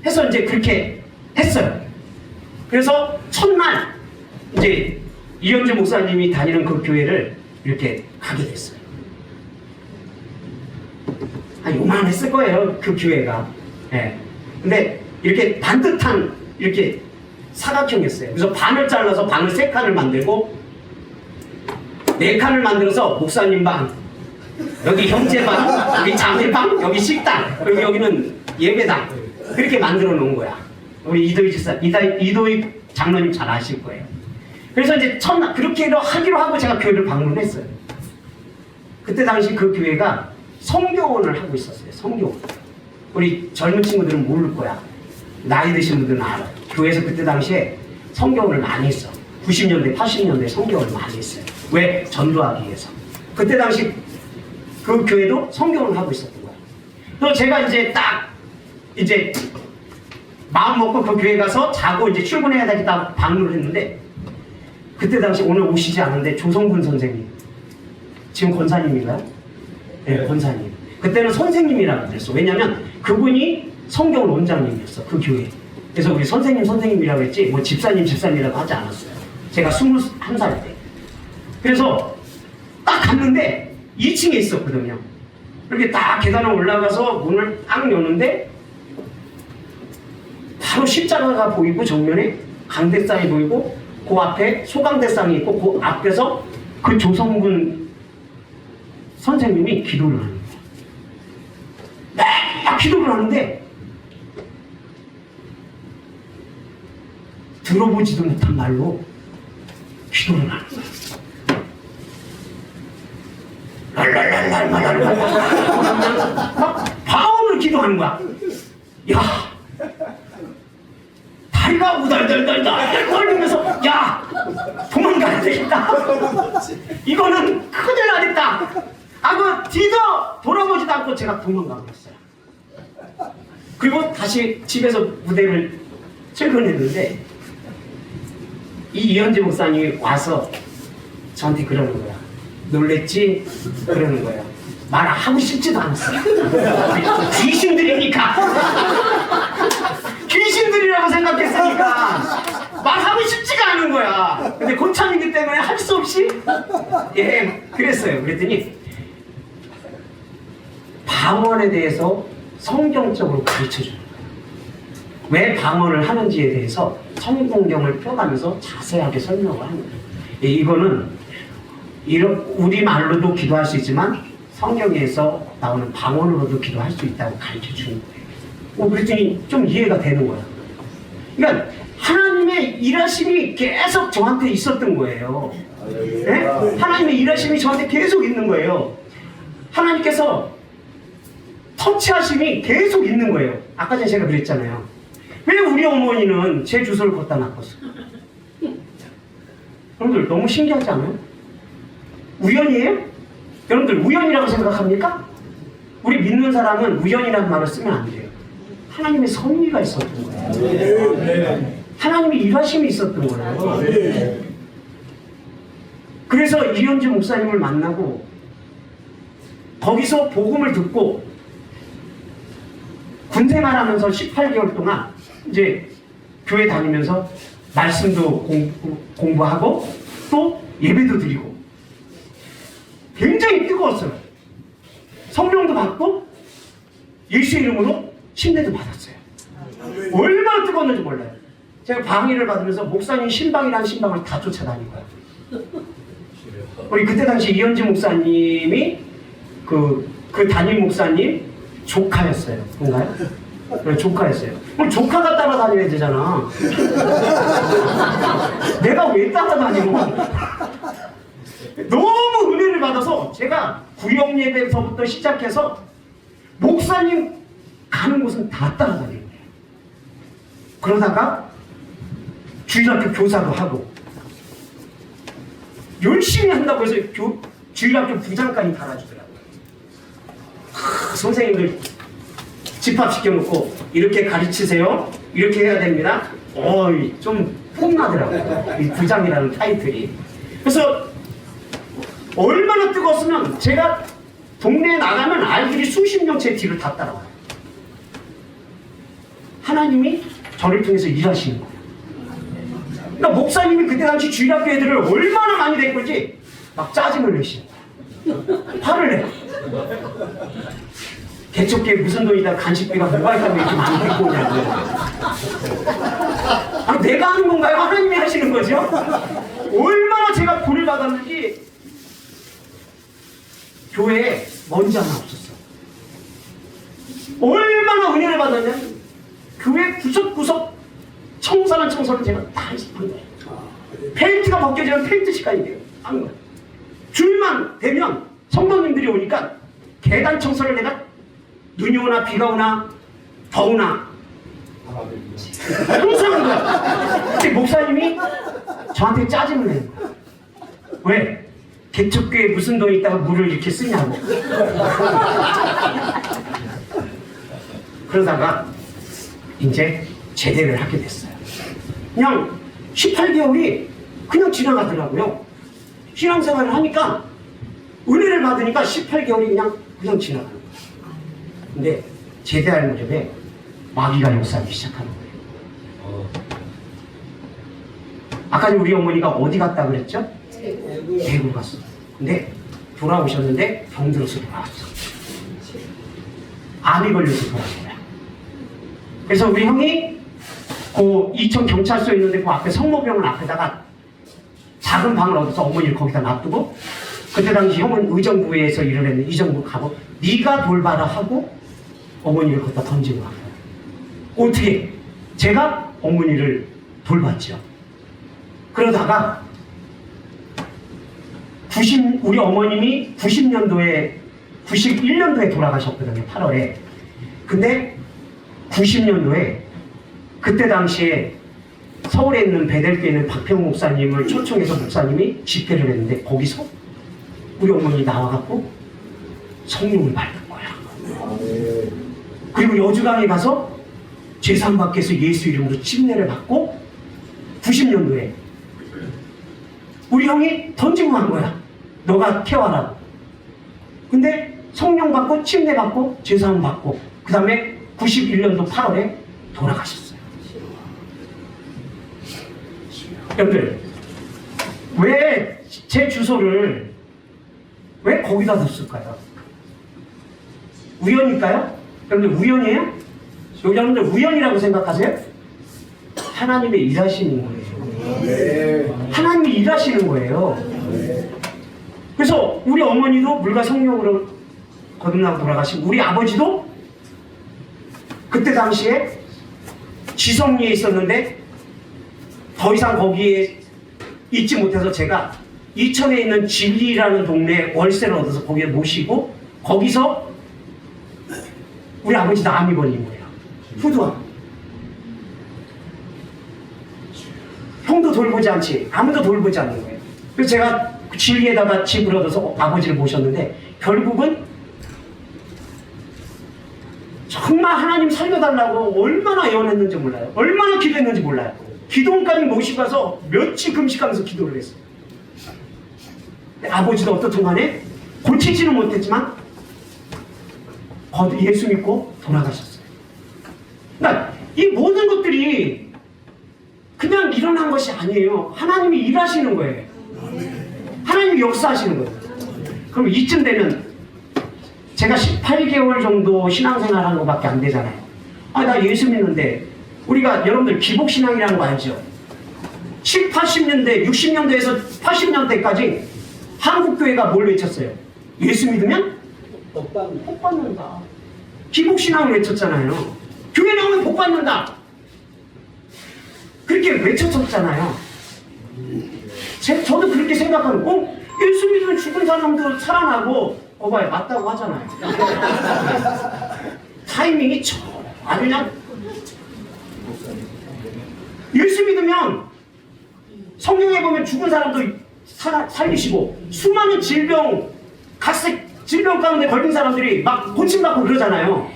해서 이제 그렇게 했어요. 그래서 첫날 이제 이현주 목사님이 다니는 그 교회를 이렇게 가게 됐어요. 한 요만했을 거예요 그 교회가. 예. 근데 이렇게 반듯한 이렇게 사각형이었어요. 그래서 반을 잘라서 방을 3칸을 만들고 4칸을 만들어서 목사님 방, 여기 형제 방, 여기 자매 방, 여기 식당, 그리고 여기는 예배당 그렇게 만들어 놓은 거야. 우리 이도희 집사, 이도희 장로님 잘 아실 거예요. 그래서 이제 첫날 그렇게 하기로 하고 제가 교회를 방문했어요. 그때 당시 그 교회가 성교원을 하고 있었어요. 성교원. 우리 젊은 친구들은 모를 거야. 나이 드신 분들은 알아요. 교회에서 그때 당시에 성교원을 많이 했어. 90년대, 80년대 성교원을 많이 했어요. 왜? 전도하기 위해서. 그때 당시 그 교회도 성교원을 하고 있었던 거예요. 그래서 제가 이제 딱 이제 마음 먹고 그 교회 가서 자고 이제 출근해야 되겠다 방문을 했는데 그때 당시 오늘 오시지 않은데 조성근 선생님, 지금 권사님인가요? 네, 권사님. 그때는 선생님이라고 그랬어. 왜냐면 그분이 성경 원장님이었어 그 교회. 그래서 우리 선생님이라고 했지 뭐 집사님이라고 하지 않았어요. 제가 21살 때. 그래서 딱 갔는데 2층에 있었거든요. 이렇게 딱 계단을 올라가서 문을 딱 여는데 바로 십자가가 보이고 정면에 강대상이 보이고 그 앞에 소강대상이 있고 그 앞에서 그 조성근 선생님이 기도를 하는 거예요. 막 기도를 하는데 들어보지도 못한 말로 기도를 하는 거예요. 랄랄랄랄랄랄랄 막 방언을 기도하는 거야. 야, 다리가 우달달달달 떨리면서 야, 도망가야 되겠다. 이거는 큰일 나겠다. 그 뒤도 돌아보지도 않고 제가 도망가고 있어요. 그리고 다시 집에서 무대를 출근했는데 이 이현지 목사님이 와서 저한테 그러는 거야. 놀랬지? 그러는 거예요. 말하고 싶지도 않았어요. 귀신들이니까. 귀신들이라고 생각했으니까 말하고 싶지가 않은 거야. 근데 고참이기 때문에 할 수 없이 그랬어요. 그랬더니 방언에 대해서 성경적으로 가르쳐주는 거예요. 왜 방언을 하는지에 대해서 성경을 펴가면서 자세하게 설명을 하는 거예요. 이거는 우리 말로도 기도할 수 있지만 성경에서 나오는 방언으로도 기도할 수 있다고 가르쳐 주는 거예요. 그랬더니 좀 이해가 되는 거야. 그러니까 하나님의 일하심이 계속 저한테 있었던 거예요. 네? 하나님의 일하심이 저한테 계속 있는 거예요. 하나님께서 터치하심이 계속 있는 거예요. 아까 전에 제가 그랬잖아요. 왜 우리 어머니는 제 주소를 걷다 놨겠어? 여러분들 너무 신기하지 않아요? 우연이에요? 여러분들 우연이라고 생각합니까? 우리 믿는 사람은 우연이라는 말을 쓰면 안 돼요. 하나님의 섭리가 있었던 거예요. 하나님의 일하심이 있었던 거예요. 그래서 이현주 목사님을 만나고 거기서 복음을 듣고 군생활하면서 18개월 동안 이제 교회 다니면서 말씀도 공부하고 또 예배도 드리고 굉장히 뜨거웠어요. 성령도 받고 예수의 이름으로 침례도 받았어요. 얼마나 뜨거웠는지 몰라요. 제가 방위를 받으면서 목사님 신방이라는 신방을 다 쫓아다니고요. 우리 그때 당시 이현지 목사님이 그 담임 목사님 조카였어요. 뭔가요? 네, 조카였어요. 그럼 조카가 따라다녀야 되잖아. 내가 왜 따라다녀? 너무 은혜를 받아서 제가 구역 예배서부터 시작해서 목사님 가는 곳은 다 따라다니는 거예요. 그러다가 주일학교 교사도 하고 열심히 한다고 해서 주일학교 부장까지 달아주더라고요. 선생님들 집합시켜놓고 이렇게 가르치세요. 이렇게 해야 됩니다. 좀 폼나더라고요. 이 부장이라는 타이틀이. 그래서 얼마나 뜨거웠으면 제가 동네에 나가면 아이들이 수십 명 제 뒤를 다 따라와요. 하나님이 저를 통해서 일하시는 거예요. 그러니까 목사님이 그때 당시 주일학교 애들을 얼마나 많이 데리고지 막 짜증을 내시는 거예요. 화를 내요. 개척교회 무슨 돈이다 간식비가 뭐가 있다고 이렇게 많이 데리고 오냐고. 내가 하는 건가요? 하나님이 하시는 거죠? 얼마나 제가 불을 받았는지 교회에 먼지 하나 없었어. 얼마나 은혜를 받았냐면 교회 구석구석 청소는 청소를 제가 다 했습니다. 페인트가 벗겨지면 페인트 시간이 돼요. 안 거예요. 주일만 되면 성도님들이 오니까 계단 청소를 내가 눈이 오나 비가 오나 더우나 항상 하는 거야. 근데 목사님이 저한테 짜증을 내는 거야. 왜? 개척교회에 무슨 돈이 있다고 물을 이렇게 쓰냐고. 그러다가 이제 제대를 하게 됐어요. 그냥 18개월이 그냥 지나가더라고요. 신앙생활을 하니까 은혜를 받으니까 18개월이 그냥 지나가는 거예요. 근데 제대할 무렵에 마귀가 역사하기 시작하는 거예요. 아까 우리 어머니가 어디 갔다 그랬죠? 대구 갔어. 근데 돌아오셨는데 병들어서 돌아왔어. 암이 걸려서 돌아온 거야. 그래서 우리 형이 그 이천 경찰서 있는데 그 앞에 성모병원 앞에다가 작은 방을 얻어서 어머니를 거기다 놔두고, 그때 당시 형은 의정부에서 일을 했는데 의정부 가고 네가 돌봐라 하고 어머니를 거기다 던지고 간 거예요. 어떻게? 제가 어머니를 돌봤죠. 그러다가 우리 어머님이 91년도에 돌아가셨거든요. 8월에. 근데 90년도에 그때 당시에 서울에 있는 베델교에 있는 박평 목사님을 초청해서 목사님이 집회를 했는데 거기서 우리 어머니 나와갖고 성령을 받는 거야. 그리고 여주강에 가서 제산 밖에서 예수 이름으로 침례를 받고 90년도에 우리 형이 던지고 간 거야. 너가 태워라. 근데 성령 받고 침례 받고 제사함 받고 그 다음에 91년도 8월에 돌아가셨어요. 여러분들 왜 제 주소를 왜 거기다 뒀을까요? 우연일까요? 여러분들 우연이에요? 여러분들 우연이라고 생각하세요? 하나님의 일하시는 거예요. 하나님이 일하시는 거예요. 그래서 우리 어머니도 물과 성령으로 거듭나고 돌아가시고, 우리 아버지도 그때 당시에 지성리에 있었는데 더 이상 거기에 있지 못해서 제가 이천에 있는 진리라는 동네에 월세를 얻어서 거기에 모시고, 거기서 우리 아버지도 암이 걸린 거예요. 후두암. 형도 돌보지 않지, 아무도 돌보지 않는 거예요. 그래서 제가 진리에다가 집을 얻어서 아버지를 모셨는데, 결국은 정말 하나님 살려달라고 얼마나 애원했는지 몰라요. 얼마나 기도했는지 몰라요. 기도원까지 모시고 가서 며칠 금식하면서 기도를 했어요. 아버지도 어떻든 간에 고치지는 못했지만 예수 믿고 돌아가셨어요. 그러니까 이 모든 것들이 그냥 일어난 것이 아니에요. 하나님이 일하시는 거예요. 하나님이 역사하시는 거예요. 그럼 이쯤 되면 제가 18개월 정도 신앙생활한 것밖에 안 되잖아요. 아, 나 예수 믿는데, 우리가 여러분들 기복신앙이라는 거 알죠? 7, 80년대, 60년대에서 80년대까지 한국교회가 뭘 외쳤어요? 예수 믿으면 복 받는다. 기복신앙을 외쳤잖아요. 교회 나오면 복 받는다. 그렇게 외쳤었잖아요. 저도 그렇게 생각하고, 예수 믿으면 죽은 사람도 살아나고, 봐요, 맞다고 하잖아요. 타이밍이 아주 그냥, 예수 믿으면 성경에 보면 죽은 사람도 살리시고, 수많은 각색 질병 가운데 걸린 사람들이 막 고침받고 그러잖아요.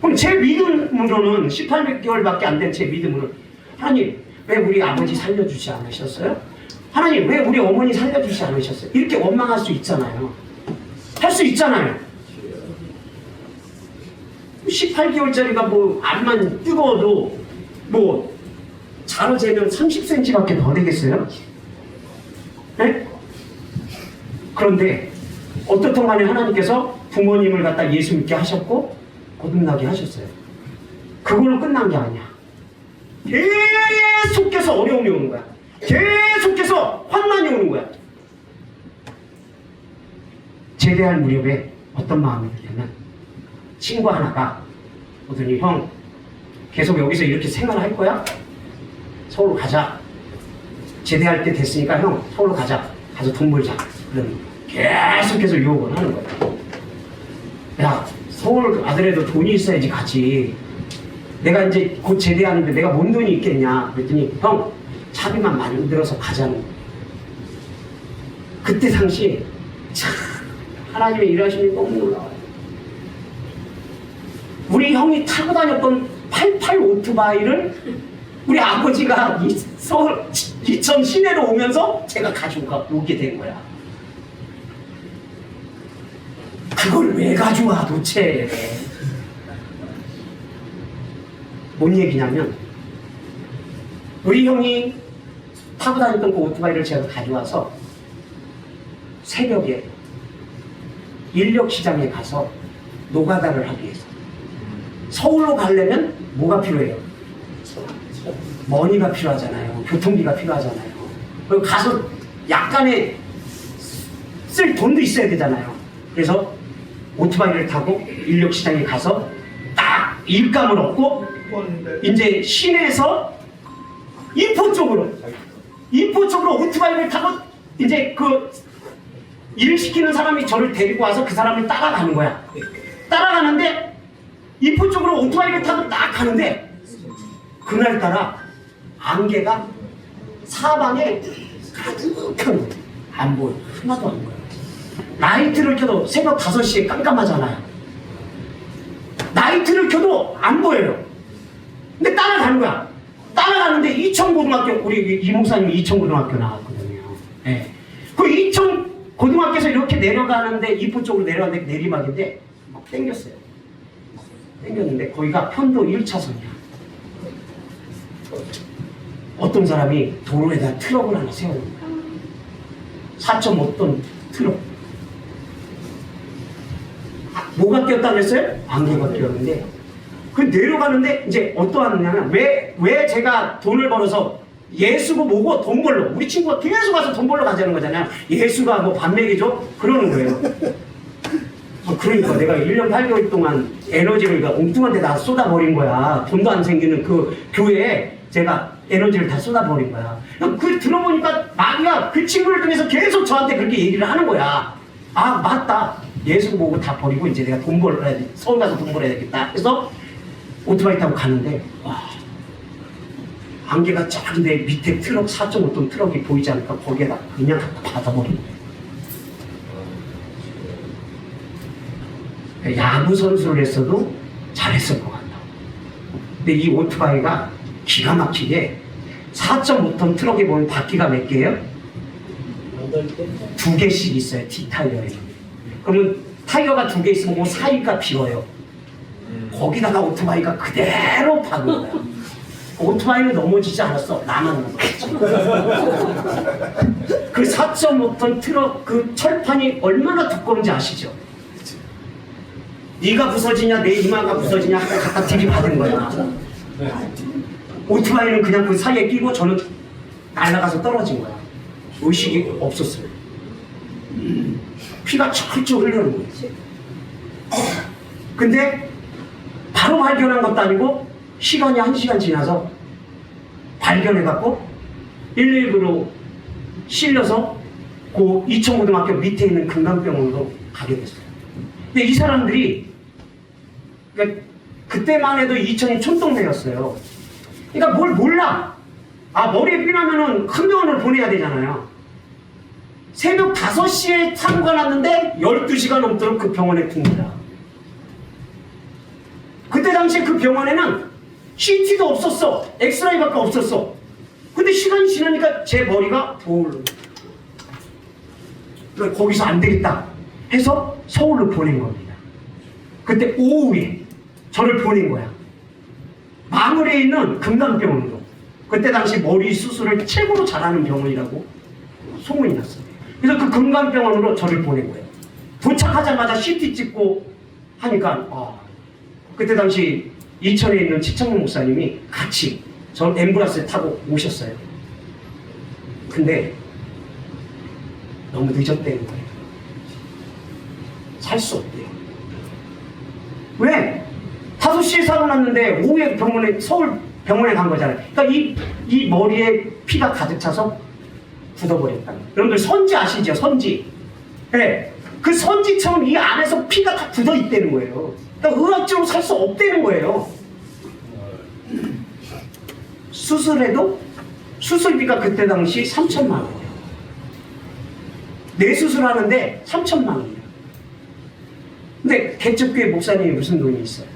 그럼 제 믿음으로는 18개월밖에 안 된 제 믿음으로는, 하나님 왜 우리 아버지 살려주지 않으셨어요? 하나님 왜 우리 어머니 살려주지 않으셨어요? 이렇게 원망할 수 있잖아요. 할 수 있잖아요. 18개월짜리가 뭐 암만 뜨거워도 뭐 자로 재면 30cm밖에 더 되겠어요? 네? 그런데 어떻든 간에 하나님께서 부모님을 갖다 예수 믿게 하셨고 거듭나게 하셨어요. 그걸로 끝난 게 아니야. 계속해서 어려움이 오는 거야. 계속해서 환난이 오는 거야. 제대할 무렵에 어떤 마음이 들냐면, 친구 하나가 오더니, 형 계속 여기서 이렇게 생활할 거야? 서울로 가자. 제대할 때 됐으니까 형 서울로 가자. 가서 돈 벌자. 그러니 계속해서 유혹을 하는 거야. 야, 서울 아들에도 돈이 있어야지 가지. 내가 이제 곧 제대하는데 내가 뭔 돈이 있겠냐. 그랬더니 형 차비만 만들어서 가자는 거야. 그때 당시 참 하나님의 일하심이 너무 놀라워요. 우리 형이 타고 다녔던 88 오토바이를 우리 아버지가 서울 이천 시내로 오면서 제가 가지고 오게 된 거야. 그걸 왜 가져와 도대체. 뭔 얘기냐면, 우리 형이 타고 다녔던 그 오토바이를 제가 가져와서 새벽에 인력시장에 가서 노가다를 하기 위해서. 서울로 가려면 뭐가 필요해요? 머니가 필요하잖아요. 교통비가 필요하잖아요. 그리고 가서 약간의 쓸 돈도 있어야 되잖아요. 그래서 오토바이를 타고 인력시장에 가서 딱 일감을 얻고 이제 시내에서 인포 쪽으로 오토바이를 타고 이제 그 일 시키는 사람이 저를 데리고 와서 그 사람을 따라가는 거야. 따라가는데 인포 쪽으로 오토바이를 타고 딱 가는데, 그날따라 안개가 사방에 가득한 거야. 안 보여. 하나도 안 보여. 라이트를 켜도 새벽 5시에 깜깜하잖아요. 라이트를 켜도 안 보여요. 근데 따라가는 거야. 따라가는데 이천고등학교, 우리 이 목사님이 이천고등학교 나왔거든요. 네. 그 이천고등학교에서 이렇게 내려가는데, 이포 쪽으로 내려가는데 내리막인데 막 땡겼어요. 땡겼는데 거기가 편도 1차선이야. 어떤 사람이 도로에다 트럭을 하나 세우는 거야. 4.5톤 트럭. 뭐가 꼈다 그랬어요? 안개가 꼈는데, 그 내려가는데 이제 어떠하느냐면, 왜 제가 돈을 벌어서 예수고 뭐고 돈 벌러. 우리 친구가 계속 와서 돈 벌러 가자는 거잖아요. 예수가 뭐 밥 먹이죠? 그러는 거예요. 그러니까 내가 1년 8개월 동안 에너지를 엉뚱한 데다 쏟아버린 거야. 돈도 안 생기는 그 교회에 제가 에너지를 다 쏟아버린 거야. 그 들어보니까 마귀가 그 친구를 통해서 계속 저한테 그렇게 얘기를 하는 거야. 아, 맞다. 예수 보고 다 버리고 이제 내가 돈 벌어야 돼. 서울 가서 돈 벌어야 되겠다. 그래서 오토바이 타고 가는데, 와, 안개가 쫙인데 밑에 트럭 4.5톤 트럭이 보이지 않을까 거기에다 그냥 받아버린 거야. 야구 선수를 했어도 잘했을 것 같다. 근데 이 오토바이가 기가 막히게 4.5톤 트럭에 보면 바퀴가 몇 개예요? 2개씩 있어요. T타이어에. 그러면 타이어가 2개 있으면 그 사이가 비어요. 거기다가 오토바이가 그대로 박은 거야. 오토바이는 넘어지지 않았어. 나만 넘어졌지. 그 4.5톤 트럭 그 철판이 얼마나 두꺼운지 아시죠? 네가 부서지냐 내 이마가 부서지냐 갖다 들이받은 거야. 오토바이는 그냥 그 사이에 끼고 저는 날아가서 떨어진 거야. 의식이 없었어요. 피가 철철 흐르는 거예요. 근데 바로 발견한 것도 아니고 시간이 1시간 지나서 발견해갖고 119로 실려서 그 이천고등학교 밑에 있는 금강병원으로 가게 됐어요. 근데 이 사람들이 그러니까 그때만 해도 이천이 촌동네였어요. 그러니까 뭘 몰라. 아, 머리에 피 나면은 큰 병원을 보내야 되잖아요. 새벽 5시에 사고가 났는데 12시가 넘도록 그 병원에 둡니다. 그때 당시에 그 병원에는 CT도 없었어. 엑스라이밖에 없었어. 근데 시간이 지나니까 제 머리가 거기서 안 되겠다 해서 서울로 보낸 겁니다. 그때 오후에 저를 보낸 거야. 마물에 있는 금강병원으로. 그때 당시 머리 수술을 최고로 잘하는 병원이라고 소문이 났어요. 그래서 그 금강병원으로 저를 보낸 거예요. 도착하자마자 CT 찍고 하니까 그때 당시 이천에 있는 지창문 목사님이 같이 저 앰뷸런스에 타고 오셨어요. 근데 너무 늦었다는 거예요. 살 수 없대요. 왜? 5시에 사고 났는데 오후에 서울 병원에 간 거잖아요. 그러니까 이 머리에 피가 가득 차서 굳어버렸다. 여러분들 선지 아시죠? 선지. 네. 그 선지처럼 이 안에서 피가 다 굳어 있다는 거예요. 그러니까 의학적으로 살 수 없다는 거예요. 수술해도 수술비가 그때 당시 3천만 원이에요. 뇌수술하는데 3천만 원이에요. 근데 개척교회 목사님이 무슨 돈이 있어요?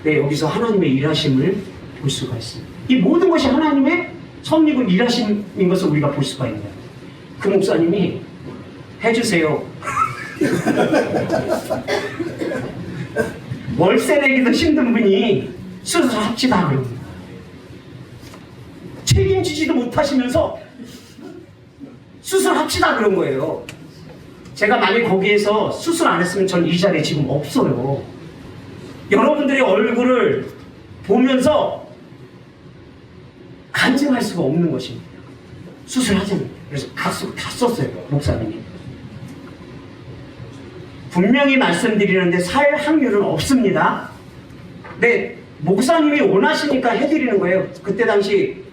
네, 여기서 하나님의 일하심을 볼 수가 있습니다. 이 모든 것이 하나님의 섭리고 일하심인 것을 우리가 볼 수가 있는 거예요. 그 목사님이 해주세요. 월세 내기도 힘든 분이 수술합시다 그럽니다. 책임지지도 못하시면서 수술합시다 그런 거예요. 제가 만약 거기에서 수술 안 했으면 전 이 자리에 지금 없어요. 여러분들의 얼굴을 보면서 간증할 수가 없는 것입니다. 수술하자는. 그래서 다 썼어요, 목사님이. 분명히 말씀드리는데 살 확률은 없습니다. 근데 목사님이 원하시니까 해드리는 거예요. 그때 당시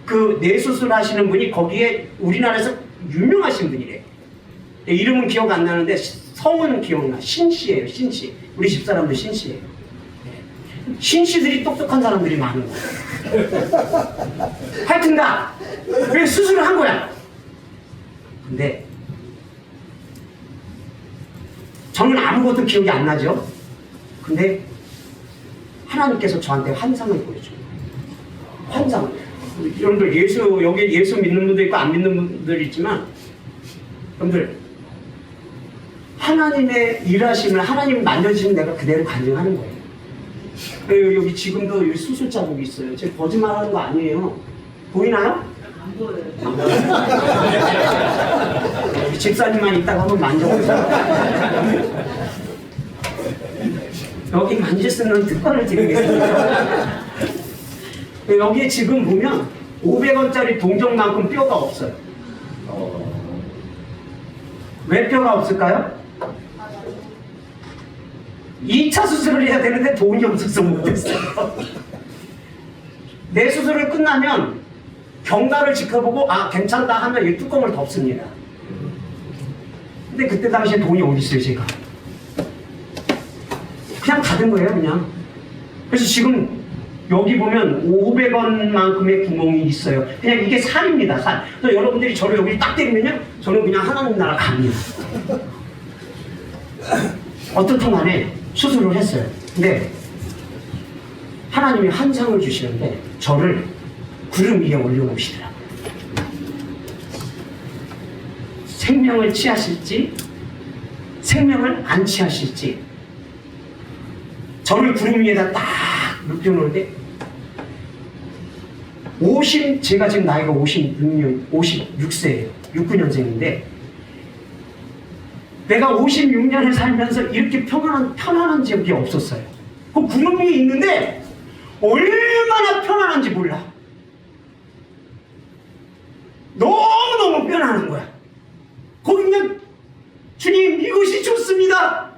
그 뇌수술 하시는 분이 거기에 우리나라에서 유명하신 분이래요. 이름은 기억 안 나는데 성은 기억나. 신씨예요, 신씨. 우리 집사람들 신씨예요. 신씨들이 똑똑한 사람들이 많은 거예요. 하여튼가 왜 수술을 한 거야. 근데 저는 아무것도 기억이 안 나죠. 근데 하나님께서 저한테 환상을 보여줘요. 환상. 여러분들 여기 예수 믿는 분도 있고 안 믿는 분들 있지만, 여러분들 하나님의 일하심을 하나님 만져주시면 내가 그대로 간증하는 거예요. 여기 지금도 여기 수술 자국이 있어요. 제가 거짓말하는 거 아니에요. 보이나요? 안 보여요. 여기 집사님만 있다가 한번 만져보세요. 여기 만질 수 있는 특권을 드리겠습니다. 여기에 지금 보면 500원짜리 동전만큼 뼈가 없어요. 왜 뼈가 없을까요? 2차 수술을 해야 되는데 돈이 없어서 못했어요. 내 수술을 끝나면 경과를 지켜보고 아 괜찮다 하면 이 뚜껑을 덮습니다. 근데 그때 당시에 돈이 어디 있어요 제가? 그냥 닫은 거예요 그냥. 그래서 지금 여기 보면 500원만큼의 구멍이 있어요. 그냥 이게 살입니다 살. 그래서 여러분들이 저를 여기 딱 때리면요 저는 그냥 하나님 나라 갑니다. 어떻든 간에 수술을 했어요. 근데 하나님이 한 상을 주시는데 저를 구름 위에 올려놓으시더라고요. 생명을 취하실지 생명을 안 취하실지 저를 구름 위에다 딱 눕혀놓을 때 제가 지금 나이가 56세예요. 69년생인데 내가 56년을 살면서 이렇게 편안한 적이 없었어요. 그 구름 위에 있는데 얼마나 편안한지 몰라. 너무너무 편안한 거야. 거기 그냥 주님 이것이 좋습니다.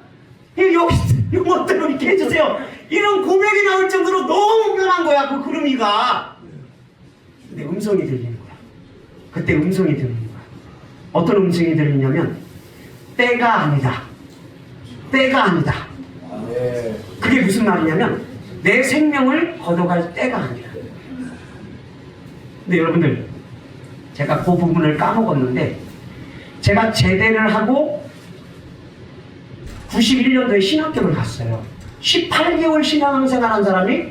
여기 이것대로 이렇게 해주세요. 이런 고백이 나올 정도로 너무 편한 거야 그 구름 위가. 근데 음성이 들리는 거야. 그때 음성이 들리는 거야. 어떤 음성이 들리냐면 때가 아니다. 때가 아니다. 그게 무슨 말이냐면 내 생명을 걷어갈 때가 아니야. 근데 여러분들 제가 그 부분을 까먹었는데 제가 제대를 하고 91년도에 신학교를 갔어요. 18개월 신앙생활한 사람이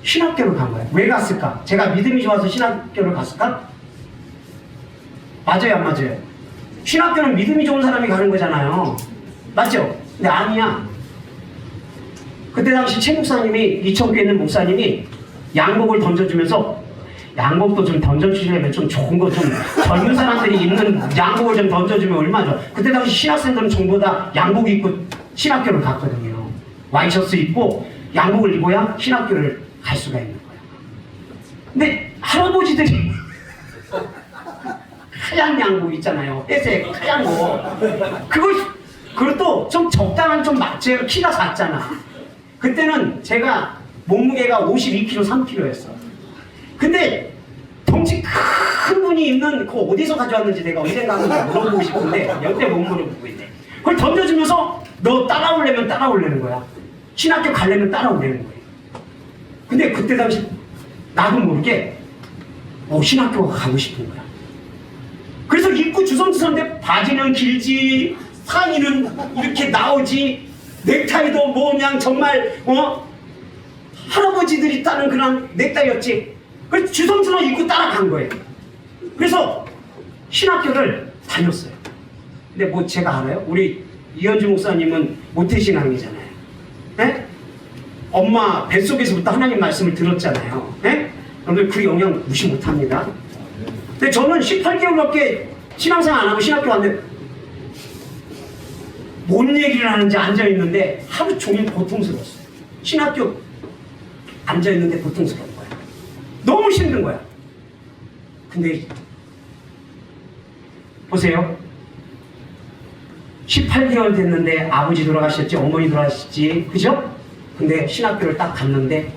신학교를 간 거예요. 왜 갔을까? 제가 믿음이 좋아서 신학교를 갔을까? 맞아요 안 맞아요? 신학교는 믿음이 좋은 사람이 가는 거잖아요. 맞죠? 근데 아니야. 그때 당시 최 목사님이 이천교에 있는 목사님이 양복을 던져주면서 양복도 좀 던져주시려면 좀 좋은 거 좀 젊은 사람들이 입는 양복을 좀 던져주면 얼마나 좋아. 그때 당시 신학생들은 전부 다 양복 입고 신학교를 갔거든요. 와이셔츠 입고 양복을 입어야 신학교를 갈 수가 있는 거야. 근데 할아버지들이 하얀 양복 있잖아요. 회색 하얀 거. 그것도 좀 적당한 좀 제가 키가 작잖아. 그때는 제가 몸무게가 52kg, 3kg였어. 근데 덩치 큰 분이 입는 그 어디서 가져왔는지 내가 언젠가 한번 물어보고 싶은데 여태 못 물어보고 있네. 그걸 던져주면서 너 따라오려면 따라오려는 거야. 신학교 가려면 따라오려는 거예요. 근데 그때 당시 나도 모르게 신학교 가고 싶은 거야. 그래서 입고 주섬주섬인데 바지는 길지 상의는 이렇게 나오지 넥타이도 뭐 그냥 정말 할아버지들이 따는 그런 넥타이였지. 그래서 주섬주섬 입고 따라간 거예요. 그래서 신학교를 다녔어요. 근데 뭐 제가 알아요? 우리 이현주 목사님은 모태신앙이잖아요. 네? 엄마 뱃속에서부터 하나님 말씀을 들었잖아요. 네? 여러분들 그 영향 무시 못합니다. 근데 저는 18개월밖에 신앙생활 안 하고 신학교 왔는데 뭔 얘기를 하는지 앉아있는데 하루 종일 고통스러웠어요. 신학교 앉아있는데 고통스러운 거야. 너무 힘든 거야. 근데 보세요. 18개월 됐는데 아버지 돌아가셨지 어머니 돌아가셨지 그죠? 근데 신학교를 딱 갔는데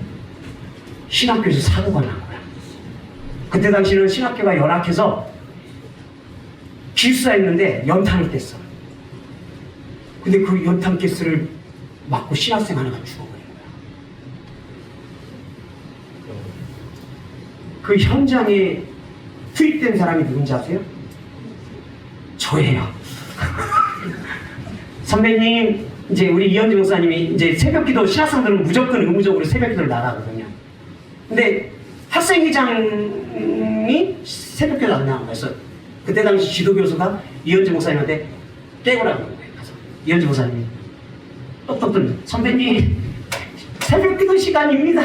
신학교에서 사고가 난 거야. 그때 당시는 신학교가 열악해서 기숙사였는데 연탄을 뗐어. 근데 그 연탄 가스를 맞고 신학생 하나가 죽어버린 거야. 그 현장에 투입된 사람이 누군지 아세요? 저예요. 선배님, 이제 우리 이현주 목사님이 이제 새벽기도 신학생들은 무조건 의무적으로 새벽기도를 나가거든요. 근데 학생회장이 새벽기도 안 나간 거였어. 그때 당시 지도교수가 이현주 목사님한테 깨우라고 한 거예요. 가서 이현주 목사님이 똑똑똑 선배님 새벽기도 시간입니다.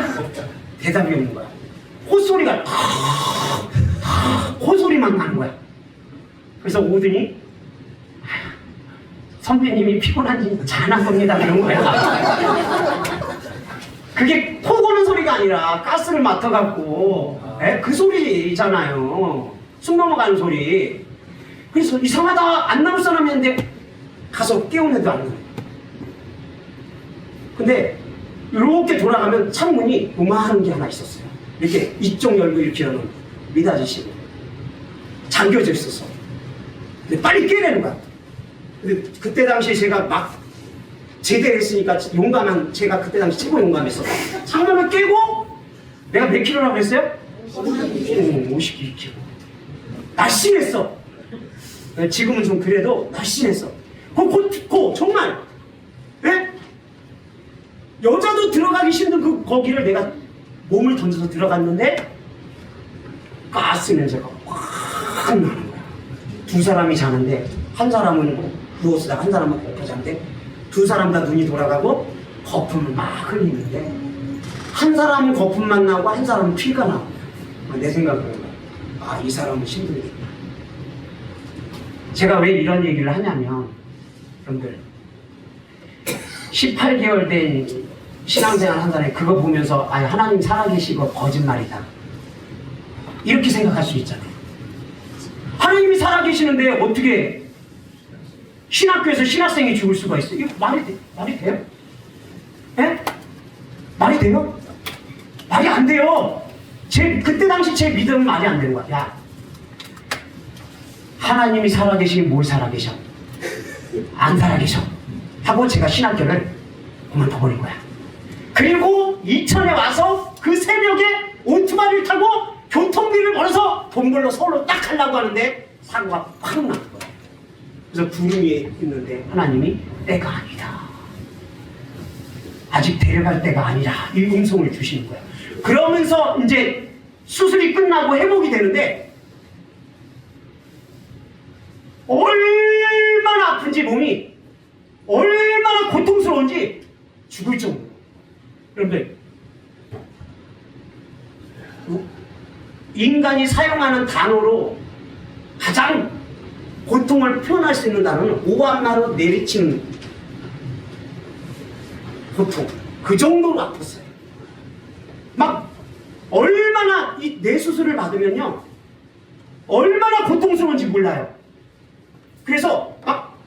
대답이 없는 거야. 호소리가 호소리만 나는 거야. 그래서 오더니 선배님이 피곤한지 잔한 겁니다. 이런 거야. 그게 코 고는 소리가 아니라 가스를 맡아갖고 그 소리잖아요. 숨 넘어가는 소리. 그래서 이상하다, 안 나올 사람이었는데 가서 깨우면도 안 나와요. 근데 이렇게 돌아가면 창문이 요만한 게 하나 있었어요. 이렇게 이쪽 열고 이렇게 여는 미닫이시고 잠겨져 있었어. 근데 빨리 깨내는 거야. 근데 그때 당시에 제가 막 제대했으니까 용감한, 제가 그때 당시 최고 용감했어. 창문을 깨고 내가 몇 킬로라고 했어요? 52kg. 날씬했어. 지금은 좀 그래도 날씬했어. 정말 예? 여자도 들어가기 힘든 거기를 내가 몸을 던져서 들어갔는데 가스 냄새가 확 나는 거야. 두 사람이 자는데 한 사람은 누워서 한 사람은 엎어 자는데 두 사람 다 눈이 돌아가고 거품을 막 흘리는데 한 사람은 거품만 나고 한 사람은 피가 나고. 내 생각은 이 사람은 힘들겠다. 제가 왜 이런 얘기를 하냐면, 여러분들 18개월 된 신앙생활 한 사람이 그거 보면서 하나님 살아계시고 거짓말이다, 이렇게 생각할 수 있잖아요. 하나님이 살아계시는데 어떻게 신학교에서 신학생이 죽을 수가 있어요? 이거 말이 돼요? 예? 말이 돼요? 말이 안 돼요. 그때 당시 제 믿음은 말이 안 되는 거야. 야, 하나님이 살아계시니 뭘 살아계셔? 안 살아계셔. 하고 제가 신학교를 그만둬버린 거야. 그리고 이천에 와서 그 새벽에 오토바이를 타고 교통비를 벌어서 돈 벌러 서울로 딱 가려고 하는데 사고가 확 난 거야. 그래서 구름 위에 있는데 하나님이 때가 아니다, 아직 데려갈 때가 아니라, 이 음성을 주시는 거야. 그러면서 이제 수술이 끝나고 회복이 되는데 얼마나 아픈지, 몸이 얼마나 고통스러운지 죽을 정도로. 여러분들, 인간이 사용하는 단어로 가장 고통을 표현할 수 있는 단어는 오한마로 내리치는 고통. 그 정도로 아팠어요. 막 얼마나 이 뇌수술을 받으면요 얼마나 고통스러운지 몰라요. 그래서 막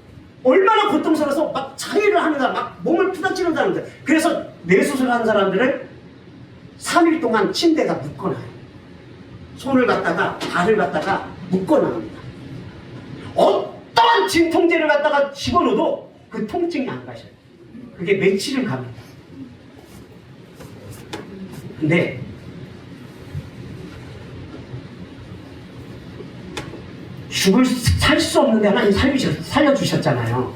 얼마나 고통스러워서 막 자해를 하는 사람, 막 몸을 부닥치는 사람들. 그래서 뇌수술 하는 사람들을 3일 동안 침대에다 묶어놔요. 손을 갖다가 발을 갖다가 묶어놔합니다. 어떠한 진통제를 갖다가 집어넣어도 그 통증이 안 가셔요. 그게 며칠을 갑니다. 근데 살 수 없는데 하나님 살려주셨잖아요.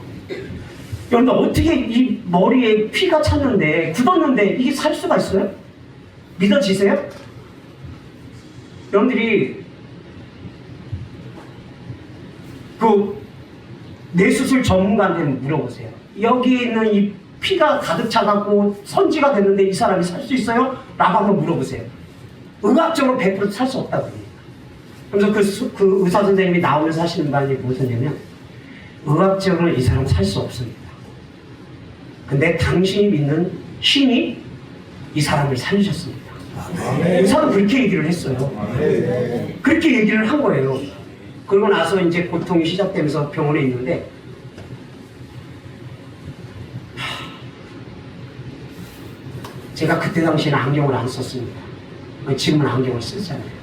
여러분, 어떻게 이 머리에 피가 찼는데, 굳었는데 이게 살 수가 있어요? 믿어지세요? 여러분들이 그 뇌수술 전문가한테 물어보세요. 여기 있는 이 피가 가득 차갖고 선지가 됐는데 이 사람이 살 수 있어요? 라고 한번 물어보세요. 의학적으로 100% 살 수 없다고 합니다. 그래서 그 의사 선생님이 나오면서 하시는 말이 무엇이냐면, 의학적으로 이 사람 살 수 없습니다. 근데 당신이 믿는 신이 이 사람을 살리셨습니다. 의사도 그렇게 얘기를 했어요. 그렇게 얘기를 한 거예요. 그러고 나서 이제 고통이 시작되면서 병원에 있는데, 제가 그때 당시에는 안경을 안 썼습니다. 지금은 안경을 쓰잖아요.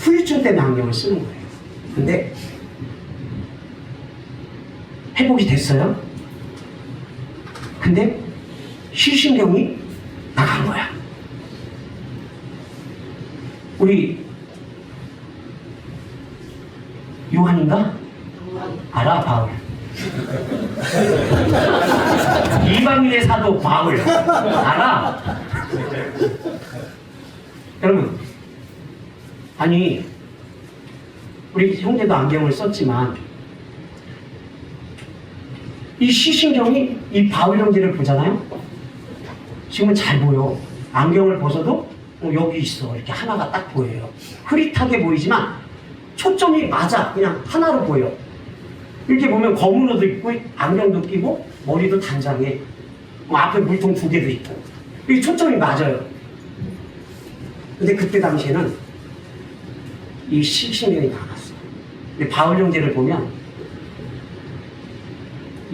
후유증 때문에 안경을 쓰는 거예요. 근데 회복이 됐어요. 근데 시신경이 나간 거야. 우리 요한인가? 알아, 바울. 이방인의 사도 바울 알아? 여러분, 아니 우리 형제도 안경을 썼지만 이 시신경이 이 바울 형제를 보잖아요. 지금은 잘 보여. 안경을 벗어도 여기 있어, 이렇게 하나가 딱 보여요. 흐릿하게 보이지만 초점이 맞아. 그냥 하나로 보여. 이렇게 보면 검은 옷도 입고 안경도 끼고 머리도 단장해. 앞에 물통 2개도 있고. 이 초점이 맞아요. 근데 그때 당시에는 이 시신령이 나갔어. 근데 바울 형제를 보면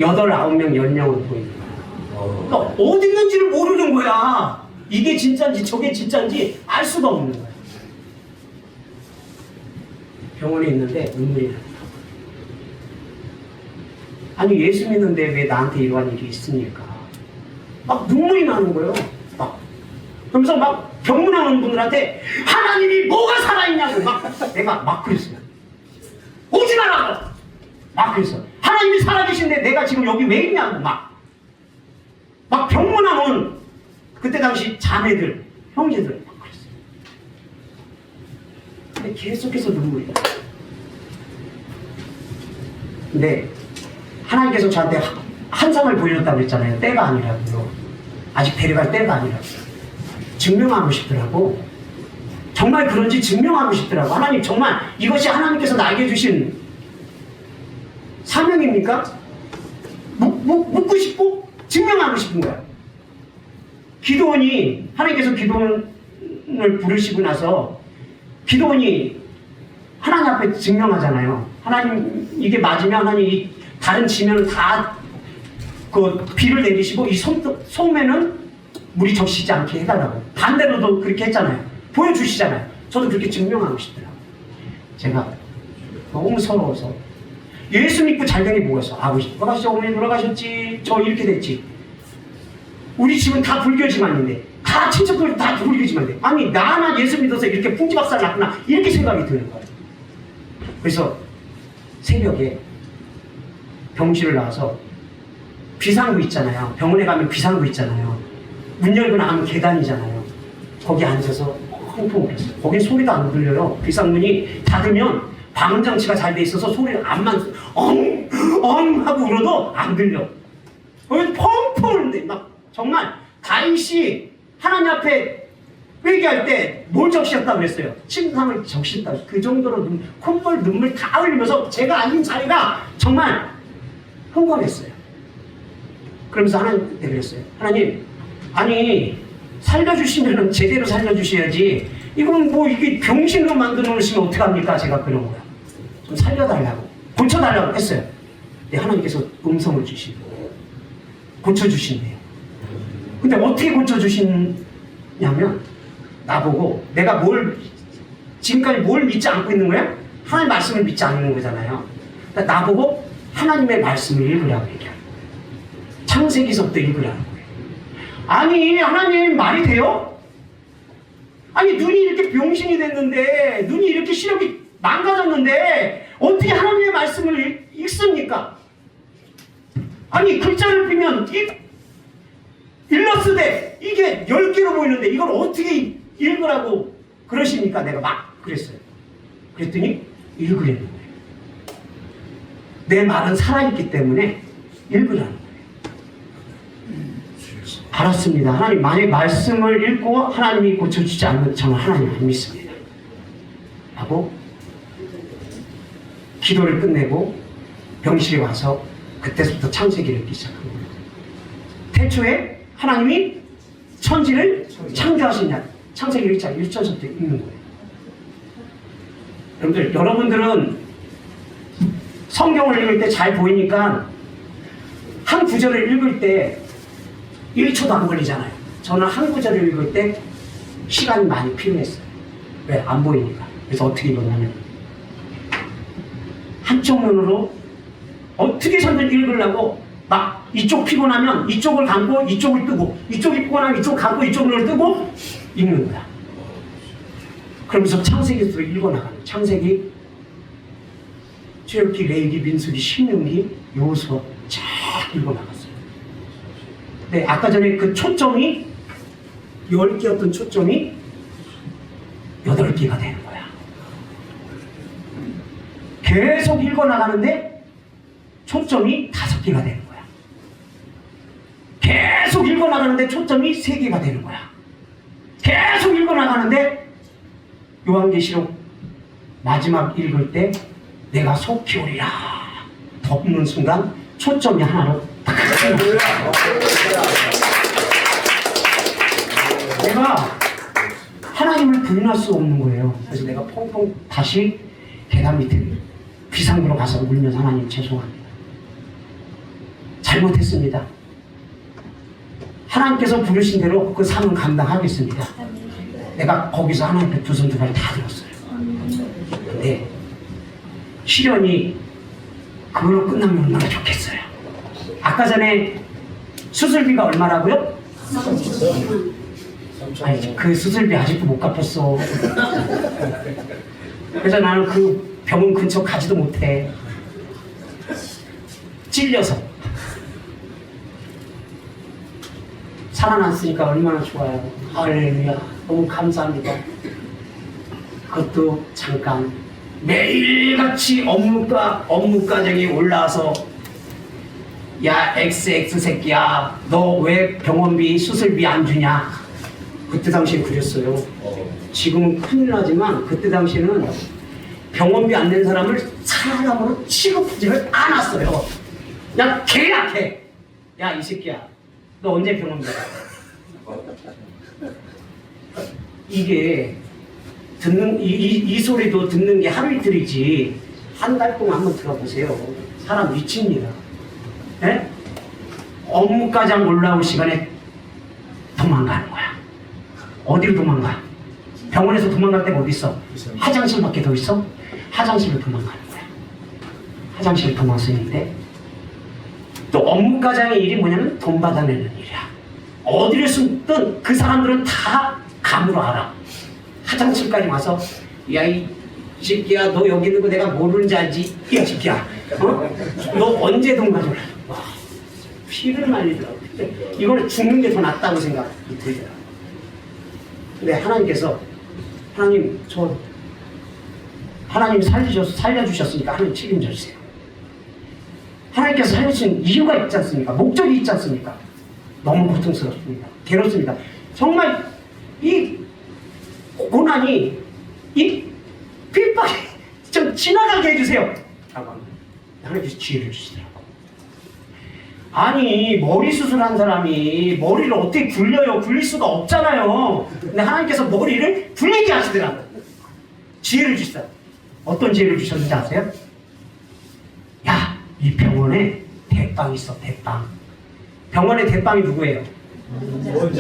8, 9명, 10명을 보이는 거야. 그러니까 어디 있는지를 모르는 거야. 이게 진짜인지 저게 진짜인지 알 수가 없는 거야. 병원에 있는데 눈물이 나더라고. 아니 예수 믿는데 왜 나한테 이러한 일이 있습니까? 막 눈물이 나는 거예요. 막 그러면서 막 병문안 분들한테 하나님이 뭐가 살아있냐고 내가 막 그랬어요. 오지 말라고 막 그랬어. 하나님이 살아계신데 내가 지금 여기 왜 있냐고 막 병문안 온 그때 당시 자매들 형제들 막 그랬어요. 근데 계속해서 눈물이 나. 근데 하나님께서 저한테 환상을 보여줬다고 그랬잖아요. 때가 아니라고요. 아직 데려갈 때가 아니라고요. 증명하고 싶더라고. 정말 그런지 증명하고 싶더라고. 하나님 정말 이것이 하나님께서 나에게 주신 사명입니까? 묻고 싶고 증명하고 싶은 거야. 기도원이 하나님께서 기도원을 부르시고 나서 기도원이 하나님 앞에 증명하잖아요. 하나님 이게 맞으면 하나님 다른 지면은 다 그 비를 내리시고 이 소매는 물이 적시지 않게 해달라고. 반대로도 그렇게 했잖아요. 보여주시잖아요. 저도 그렇게 증명하고 싶더라고요. 제가 너무 서러워서 예수 믿고 잘 된 게 뭐가 있어? 아버지 돌아가셨지, 어머니 돌아가셨지, 저 이렇게 됐지. 우리 집은 다 불교 집안인데 다 친척들 다 불교 집안인데 아니 나만 예수 믿어서 이렇게 풍지박살 났구나 이렇게 생각이 드는 거예요. 그래서 새벽에 병실을 나와서 비상구 있잖아요. 병원에 가면 비상구 있잖아요. 문 열고 나가면 계단이잖아요. 거기 앉아서 펑펑 울었어요. 거긴 소리가 안 들려요. 비상문이 닫으면 방음장치가 잘 돼 있어서 소리를 안만 엉 하고 울어도 안 들려. 거기 펑펑 우는데 막 정말 다윗이 하나님 앞에 회개할 때 뭘 적셨다고 그랬어요? 침상을 적셨다고. 그 정도로 콧물 눈물 다 흘리면서 제가 앉은 자리가 정말 흥건했어요. 그러면서 하나님한테 그랬어요. 하나님, 아니 살려주시면 제대로 살려주셔야지. 이건 뭐 이게 병신으로 만들어 놓으시면 어떡합니까? 제가 그런 거야. 좀 살려달라고 고쳐달라고 했어요. 근데 하나님께서 음성을 주시고 고쳐주신대요. 근데 어떻게 고쳐주시냐면 나보고 내가 지금까지 뭘 믿지 않고 있는 거야? 하나님 말씀을 믿지 않는 거잖아요. 그러니까 나보고 하나님의 말씀을 읽으라고 얘기해요. 창세기서부터 읽으라는 거예요. 아니 하나님 말이 돼요? 아니 눈이 이렇게 병신이 됐는데 눈이 이렇게 시력이 망가졌는데 어떻게 하나님의 말씀을 읽습니까? 아니 글자를 피면 일러스되 이게 10개로 보이는데 이걸 어떻게 읽으라고 그러십니까? 내가 막 그랬어요. 그랬더니 읽으라는 거예요. 내 말은 살아있기 때문에 읽으라는 거예요. 알았습니다. 하나님 만약 말씀을 읽고 하나님이 고쳐주지 않으면 저는 하나님 안 믿습니다. 하고 기도를 끝내고 병실에 와서 그때부터 창세기를 읽기 시작한 겁니다. 태초에 하나님이 천지를 창조하시냐 창세기 1장 1절부터 읽는 거예요. 여러분들은 성경을 읽을 때 잘 보이니까 한 구절을 읽을 때 1초도 안 걸리잖아요. 저는 한 구절을 읽을 때 시간이 많이 필요했어요. 왜? 안 보이니까. 그래서 어떻게 읽었냐면 한쪽 눈으로 어떻게선들 읽으려고 막 이쪽 피곤하면 이쪽을 감고 이쪽을 뜨고 이쪽이 피곤하면 이쪽 감고 이쪽을 뜨고 읽는 거야. 그러면서 창세기부터 읽어나가는 거야. 창세기, 출애굽기, 레위기, 민수기, 신명기, 요수아 쫙 읽어나갔어요. 네, 아까 전에 그 초점이 10개였던 초점이 8개가 되는 거야. 계속 읽어나가는데 초점이 5개가 되는 거야. 계속 읽어나가는데 초점이 3개가 되는 거야. 계속 읽어나가는데 요한계시록 마지막 읽을 때 내가 속히 오리라 덮는 순간 초점이 하나로 딱 내가 하나님을 부인할 수 없는 거예요. 그래서 내가 펑펑 다시 계단 밑에 비상구로 가서 울면서 하나님 죄송합니다. 잘못했습니다. 하나님께서 부르신 대로 그 삶은 감당하겠습니다. 내가 거기서 하나님께 두 손 두 발 다 들었어요. 근데 시련이 그걸로 끝나면 얼마나 좋겠어요. 아까 전에 수술비가 얼마라고요? 아니, 그 수술비 아직도 못 갚았어. 그래서 나는 그 병원 근처 가지도 못해. 찔려서. 살아났으니까 얼마나 좋아요. 할렐루야. 너무 감사합니다. 그것도 잠깐. 매일같이 업무 과정이 올라와서 야 XX 새끼야 너 왜 병원비 수술비 안 주냐. 그때 당시에 그랬어요. 지금은 큰일 나지만 그때 당시에는 병원비 안 낸 사람을 사람으로 취급하지를 않았어요. 그냥 계약해. 야 이 새끼야 너 언제 병원비 가? 이게 듣는 이 소리도 듣는 게 하루 이틀이지 한 달 동안 한번 들어보세요. 사람 미칩니다. 예? 업무과장 올라올 시간에 도망가는 거야. 어디로 도망가? 병원에서 도망갈 데가 어디 있어? 화장실밖에 더 있어? 화장실로 도망가는 거야. 화장실 도망가는데 또 업무과장의 일이 뭐냐면 돈 받아내는 일이야. 어디를 숨든 그 사람들은 다 감으로 알아. 화장실까지 와서 야 이 새끼야 너 여기 있는 거 내가 모르는지 알지? 이 새끼야 너 언제 돈 가져올래? 와 피를 말리더라고. 이거는 죽는 게 더 낫다고 생각이 들더라고. 근데 하나님께서 하나님 살려주셨으니까 하나님 책임져 주세요. 하나님께서 살려주신 이유가 있지 않습니까? 목적이 있지 않습니까? 너무 고통스럽습니다. 괴롭습니다. 정말 이 고난이 이 핍박이 좀 지나가게 해주세요 라고 합니다. 하나님께서 지혜를 주시더라고. 아니 머리 수술한 사람이 머리를 어떻게 굴려요? 굴릴 수가 없잖아요. 근데 하나님께서 머리를 굴리게 하시더라고. 지혜를 주시더라고. 어떤 지혜를 주셨는지 아세요? 야 이 병원에 대빵이 있어. 대빵. 병원의 대빵이 누구예요?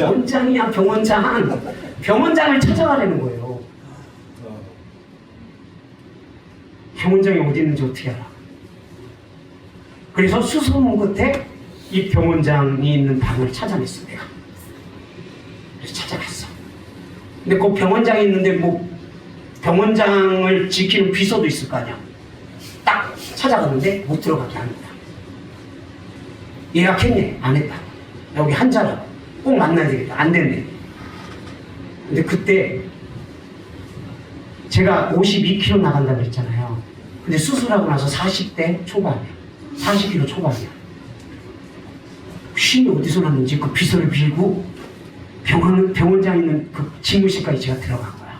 원장이야. 병원장을 찾아가려는 거예요. 병원장이 어디 있는지 어떻게 알아? 그래서 수소문 끝에 이 병원장이 있는 방을 찾아냈어 내가. 그래서 찾아갔어. 근데 그 병원장이 있는데 뭐 병원장을 지키는 비서도 있을 거 아니야. 딱 찾아갔는데 못 들어가게 합니다. 예약했네? 안 했다. 여기 한자라고. 꼭 만나야 되겠다. 안 됐네. 근데 그때 제가 52kg 나간다고 그랬잖아요. 근데 수술하고 나서 40대 초반이야. 40kg 초반이야. 힘이 어디서 났는지 그 비서를 빌고 병원장 있는 그 집무실까지 제가 들어간 거야.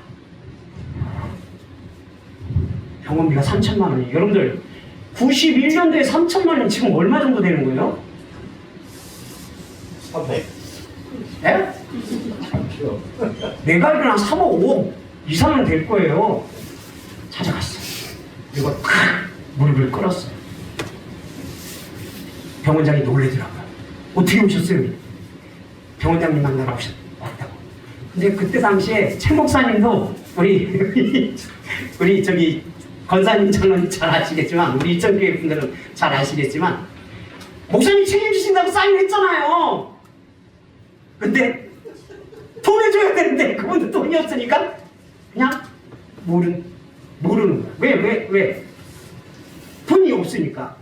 병원비가 3천만 원이에요. 여러분들 91년도에 3천만 원 지금 얼마 정도 되는 거예요? 300. 네? 내가 알기로는 한 3억 5억 이상은 될 거예요. 찾아갔어. 그리고 무릎을 꿇었어요. 병원장이 놀래더라고요. 어떻게 오셨어요? 병원장님 만나러 왔다고. 근데 그때 당시에 최 목사님도 우리 저기 권사님 장로님 잘 아시겠지만 우리 이천교회 분들은 잘 아시겠지만 목사님 책임지신다고 사인했잖아요. 근데 돈 줘야 되는데 그분도 돈이 없으니까 그냥 모르는 거야. 왜? 돈이 없으니까.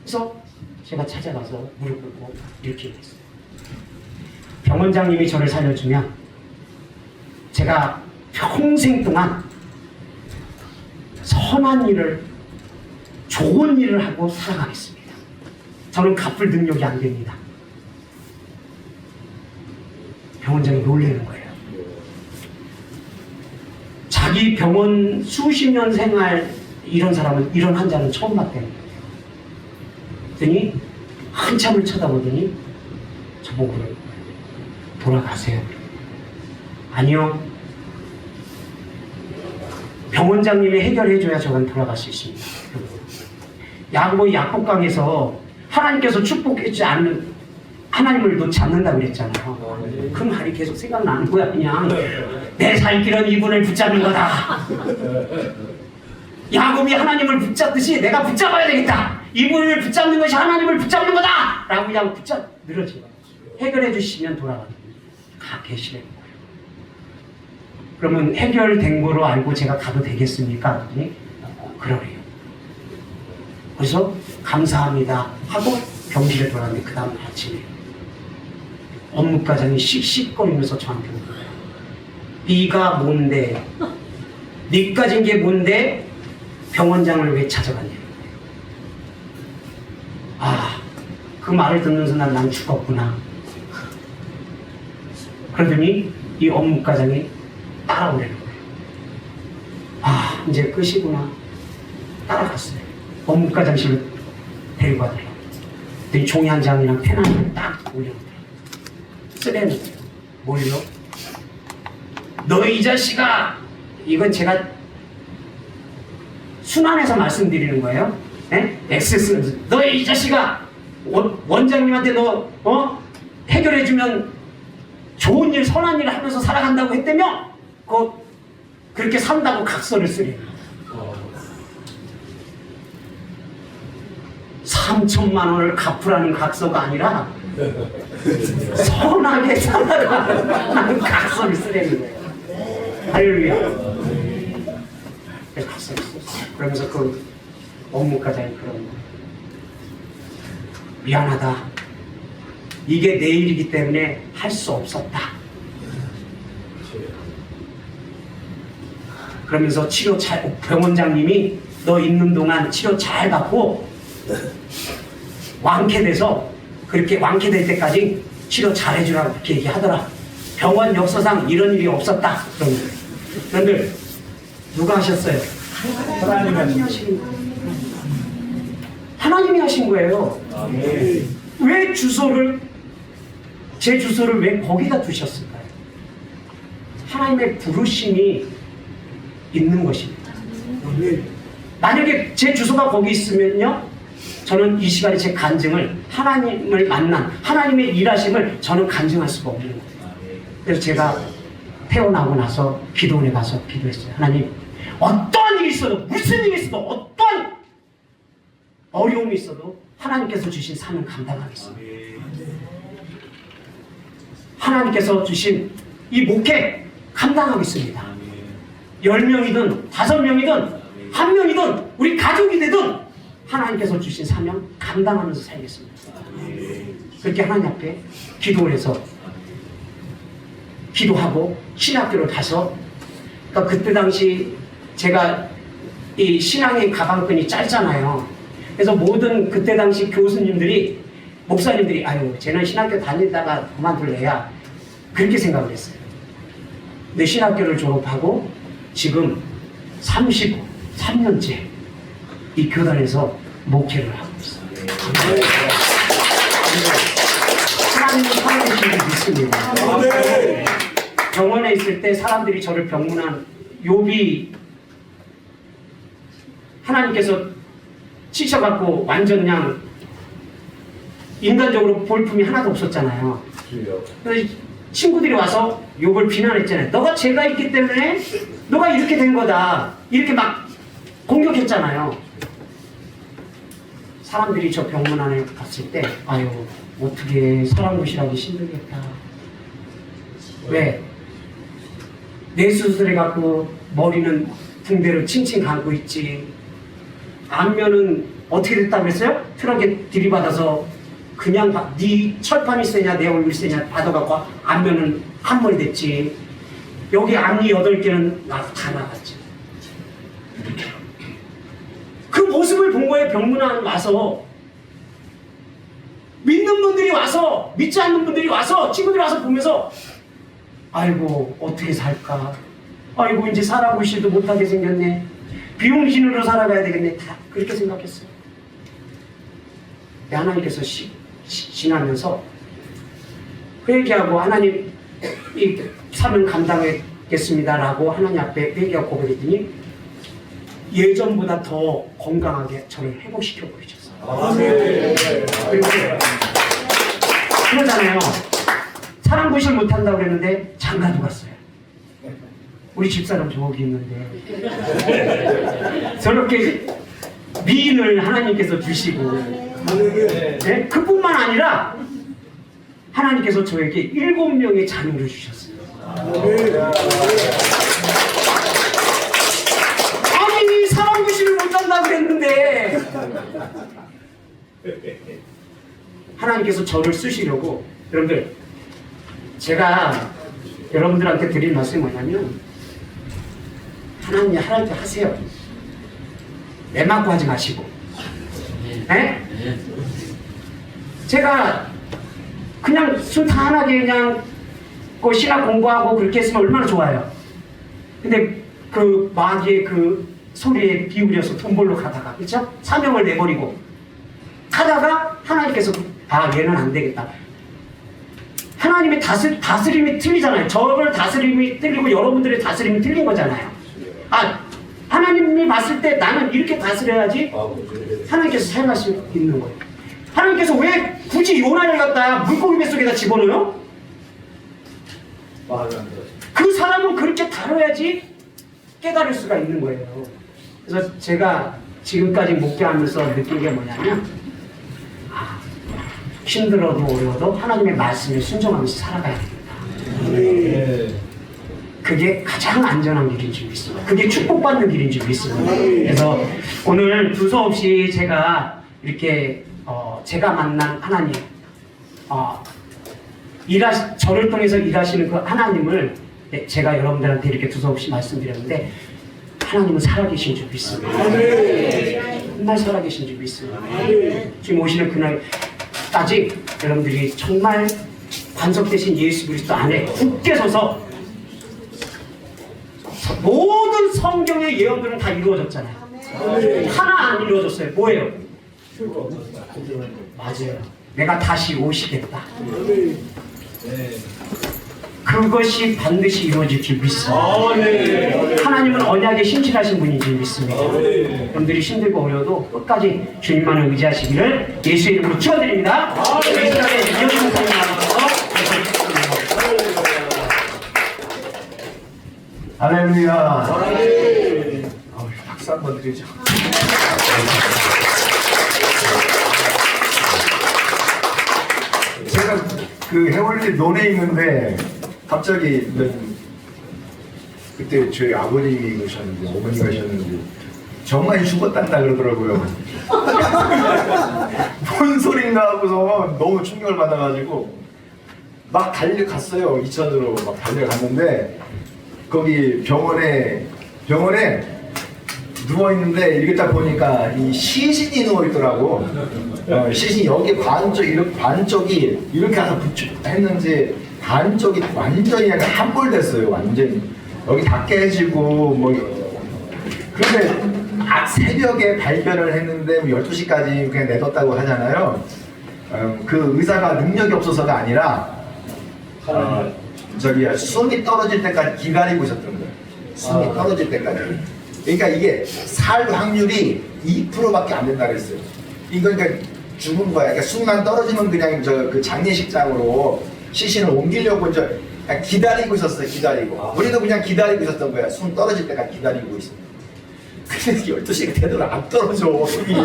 그래서 제가 찾아가서 무릎 꿇고 이렇게 얘기했어요. 병원장님이 저를 살려주면 제가 평생 동안 선한 일을, 좋은 일을 하고 살아가겠습니다. 저는 갚을 능력이 안 됩니다. 병원장이 놀라는 거예요. 자기 병원 수십 년 생활 이런 사람은, 이런 환자는 처음 봤대요. 그랬더니 한참을 쳐다보더니 저보고 돌아가세요. 아니요. 병원장님이 해결해줘야 저건 돌아갈 수 있습니다. 야고보 약복강에서 하나님께서 축복해주지 않는 하나님을 놓지 않는다고 그랬잖아요. 그 말이 계속 생각나는 거야. 그냥 내 살 길은 이분을 붙잡는 거다. 야곱이 하나님을 붙잡듯이 내가 붙잡아야 되겠다. 이분을 붙잡는 것이 하나님을 붙잡는 거다 라고 그냥 늘어져요. 해결해 주시면 가 계시는 거예요. 그러면 해결된 거로 알고 제가 가도 되겠습니까? 그러래요. 그래서 감사합니다 하고 병실에 돌아왔는데 그 다음 아침에 업무과장이 씩씩거리면서 저한테 물어요. 네가 뭔데? 네 가진 게 뭔데? 병원장을 왜 찾아갔냐? 아, 그 말을 듣는 순간 난 죽었구나. 그러더니 이 업무과장이 따라오려는 거예요. 아, 이제 끝이구나. 따라갔어요. 업무과장실로 데리고 가더라고요. 그랬더니 종이 한 장이랑 펜 한 장 딱 올려놓더라고요. 쓰레는 거예요. 뭘요? 너 이 자식아! 이건 제가 순환해서 말씀드리는 거예요. 네? 엑세스. 너 이 자식아! 원장님한테 너 해결해주면 좋은 일, 선한 일을 하면서 살아간다고 했다며? 그렇게 산다고 각서를 쓰래요. 3천만 원을 갚으라는 각서가 아니라 선하게 살아라는 각서를 쓰라는 거예요. 할렐루야. 그래서 각서를 썼어요. 그러면서 그 업무과장이 그런 거예요. 미안하다. 이게 내 일이기 때문에 할 수 없었다. 그러면서 치료 병원장님이 너 있는 동안 치료 잘 받고 완쾌돼서 그렇게 완쾌될 때까지 치료 잘 해주라고 그렇게 얘기하더라. 병원 역사상 이런 일이 없었다. 그런데 누가 하셨어요? 하나님이 하신 거예요. 하나님이 하신 거예요. 왜 제 주소를 왜 거기다 두셨을까요? 하나님의 부르심이 있는 것입니다. 만약에 제 주소가 거기 있으면요, 저는 이 시간에 제 간증을 하나님을 만난 하나님의 일하심을 저는 간증할 수가 없는 거예요. 그래서 제가 태어나고 나서 기도원에 가서 기도했어요. 하나님, 어떠한 일이 있어도 무슨 일이 있어도 어떠한 어려움이 있어도 하나님께서 주신 사명 감당하겠습니다. 하나님께서 주신 이 목회 감당하겠습니다. 10명이든 5명이든 1명이든 우리 가족이 되든 하나님께서 주신 사명 감당하면서 살겠습니다. 그렇게 하나님 앞에 기도를 해서 기도하고 신학교를 가서, 그러니까 그때 당시 제가 이 신앙의 가방끈이 짧잖아요. 그래서 모든 그때 당시 교수님들이, 목사님들이 아유 쟤는 신학교 다니다가 그만둘래야 그렇게 생각을 했어요. 근데 신학교를 졸업하고 지금 33년째 이 교단에서 목회를 하고 있어요. 하나님은 살아계신 줄 믿습니다. 병원에 있을 때 사람들이 저를 병문안, 욥이 하나님께서 치셔갖고 완전 그냥 인간적으로 볼품이 하나도 없었잖아요. 그래서 친구들이 와서 욥을 비난했잖아요. 너가 죄가 있기 때문에 너가 이렇게 된 거다. 이렇게 막 공격했잖아요. 사람들이 저 병문안에 갔을 때 아유 어떻게 사람 모시라기 힘들겠다. 왜? 뇌 수술해갖고 머리는 붕대로 칭칭 감고 있지. 안면은 어떻게 됐다고 했어요? 트럭에 들이받아서 그냥 네 철판이 세냐 내 얼굴이 세냐 받아갖고 안면은 한 머리 됐지. 여기 앞니 8개는 다 나갔지. 그 모습을 본 거예요. 병문안 와서 믿는 분들이 와서 믿지 않는 분들이 와서 친구들이 와서 보면서 아이고 어떻게 살까, 아이고 이제 살아보시도 못하게 생겼네, 비용신으로 살아가야 되겠네, 다 그렇게 생각했어요. 하나님께서 지나면서 회개하고 하나님 이 사명 감당하겠습니다라고 하나님 앞에 회개하고 고백했더니 예전보다 더 건강하게 저를 회복시켜 버리셨어요. 그러잖아요. 사람 구실 못한다고 그랬는데 장가도 갔어요. 우리 집사람 저기 있는데 저렇게 미인을 하나님께서 주시고, 네? 그뿐만 아니라 하나님께서 저에게 7명의 자녀를 주셨어요. 아니 사람 구실을 못한다고 그랬는데 하나님께서 저를 쓰시려고. 여러분들, 제가 여러분들한테 드릴 말씀이 뭐냐면, 하나님이 하랄 때 하세요. 내 맞고 하지 마시고. 네? 제가 그냥 순탄하게 그냥 그 신학 공부하고 그렇게 했으면 얼마나 좋아요. 근데 그 마귀의 그 소리에 기울여서 돈 벌러 가다가, 그렇죠? 사명을 내버리고 하다가 하나님께서 얘는 안 되겠다. 하나님의 다스림이 틀리잖아요. 저를 다스림이 틀리고 여러분들의 다스림이 틀린 거잖아요. 하나님이 봤을 때 나는 이렇게 다스려야지 하나님께서 사용할 수 있는 거예요. 하나님께서 왜 굳이 요나를 갖다 물고기 뱃속에다 집어넣어요? 그 사람은 그렇게 다뤄야지 깨달을 수가 있는 거예요. 그래서 제가 지금까지 목회하면서 느낀 게 뭐냐면, 힘들어도 어려워도 하나님의 말씀에 순종하면서 살아가야 됩니다. 그게 가장 안전한 길인 줄 믿습니다. 그게 축복받는 길인 줄 믿습니다. 그래서 오늘 두서없이 제가 이렇게 제가 만난 하나님, 저를 통해서 일하시는 그 하나님을 제가 여러분들한테 이렇게 두서없이 말씀드렸는데, 하나님은 살아계신 줄 믿습니다. 정말 살아계신 줄 믿습니다. 지금 오시는 그날까지 여러분들이 정말 반석되신 예수 그리스도 안에 굳게 서서, 모든 성경의 예언들은 다 이루어졌잖아요. 하나 안 이루어졌어요. 뭐예요? 맞아요. 내가 다시 오시겠다. 그것이 반드시 이루어질 줄 믿습니다. 하나님은 언약에 신실하신 분인 줄 믿습니다. 여러분들이 힘들고 어려워도 끝까지 주님만을 의지하시기를 예수의 이름으로 축원드립니다. 이 시간에 이어지는 사람이 나와서 할렐루야. 박수 한번 드리죠. 제가 그 해월리 논에 있는데 갑자기 그때 저희 아버님이 계셨는데 어머니가 계셨는데 정말 죽었단다 그러더라고요. 뭔 소린가 하고서 너무 충격을 받아가지고 막 달려갔어요. 이천으로 막 달려갔는데 거기 병원에 누워있는데 이렇게 딱 보니까 이 시신이 누워있더라고. 시신이 여기 반쪽이 이렇게 해서 했는지 반쪽이 완전히 약간 함몰됐어요. 완전히 여기 다 깨지고 뭐. 그런데 새벽에 발견을 했는데 12시까지 그냥 내뒀다고 하잖아요. 그 의사가 능력이 없어서가 아니라 숨이 떨어질 때까지 기다리고 있었던 거예요. 숨이 떨어질 때까지. 그러니까 이게 살 확률이 2%밖에 안 된다 그랬어요. 이거 그러니까 죽은 거야. 그러니까 숨만 떨어지면 그냥 그 장례식장으로 시신을 옮기려고 이제 기다리고 있었어요. 기다리고. 우리도 그냥 기다리고 있었던 거야. 숨 떨어질 때까지 기다리고 있어. 근데 12시가 되도록 안 떨어져, 숨이.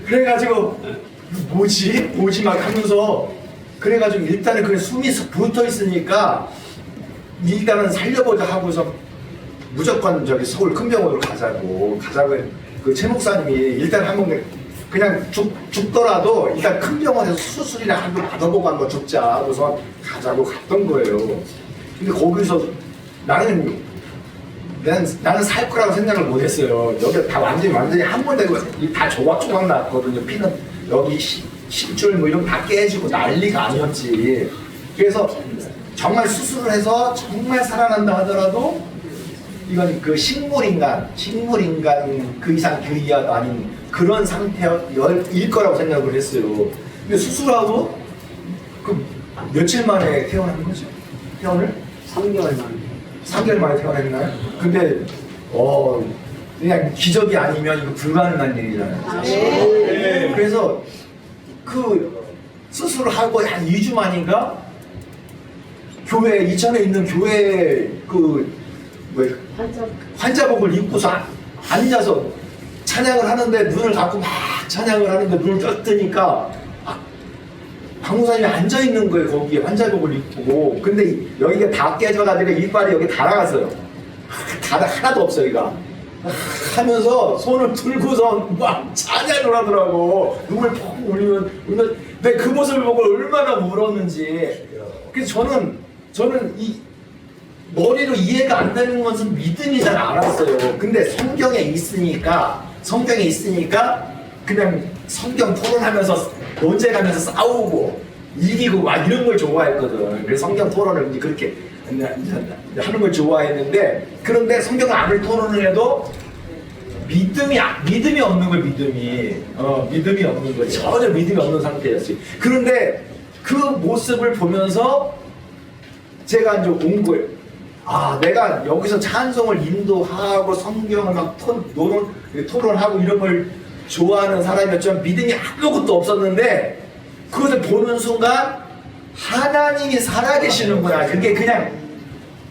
그래가지고 뭐지 막 하면서, 그래가지고 일단은 그냥 숨이 붙어 있으니까 일단은 살려보자 하고서 무조건 서울 큰 병원으로 가자고 그 최 목사님이 일단 한번 그냥 죽더라도 일단 큰 병원에서 수술이나 한 번 받아보고 한번 죽자 하고서 가자고 갔던 거예요. 근데 거기서 나는 살 거라고 생각을 못했어요. 여기 다 완전히 함몰되고 다 조각조각 났거든요. 피는 여기 심줄 뭐 이런 거 다 깨지고 난리가 아니었지. 그래서 정말 수술을 해서 정말 살아난다 하더라도 이건 그 식물인간 그 이상 그 이하도 아닌 그런 상태일 거라고 생각을 했어요. 근데 수술하고 그 며칠 만에 퇴원한 거죠? 퇴원을? 3개월 만에. 3개월 만에 퇴원했나요? 근데 그냥 기적이 아니면 이거 불가능한 일이잖아요. 네. 그래서 그 수술을 하고 한 2주 만인가 교회 이천에 있는 교회 환자복을 입고서 앉아서 찬양을 하는데 눈을 감고 막 찬양을 하는데 눈을 쫙 뜨니까 박무사님이 앉아 있는 거예요. 거기에 환자복을 입고. 근데 여기가 다 깨져가지고 이빨이 여기 달아갔어요. 하나도 없어 여기가. 하면서 손을 들고서 막 찬양을 하더라고. 눈물 펑 울리면 근데 그 모습을 보고 얼마나 울었는지. 그래서 저는 이 머리로 이해가 안 되는 것은 믿음이 잘 안 왔어요. 근데 성경에 있으니까 그냥 성경 토론하면서 논쟁하면서 싸우고 이기고 막 이런 걸 좋아했거든. 그래서 성경 토론을 이제 그렇게 하는 걸 좋아했는데, 그런데 성경 안을 토론을 해도 믿음이 없는 거예요. 믿음이 없는 거예요. 전혀 믿음이 없는 상태였어요. 그런데 그 모습을 보면서 제가 이제 온 거예요. 내가 여기서 찬송을 인도하고 성경을 막 토론하고 이런 걸 좋아하는 사람이었지만 믿음이 아무것도 없었는데, 그것을 보는 순간 하나님이 살아계시는구나. 그게 그냥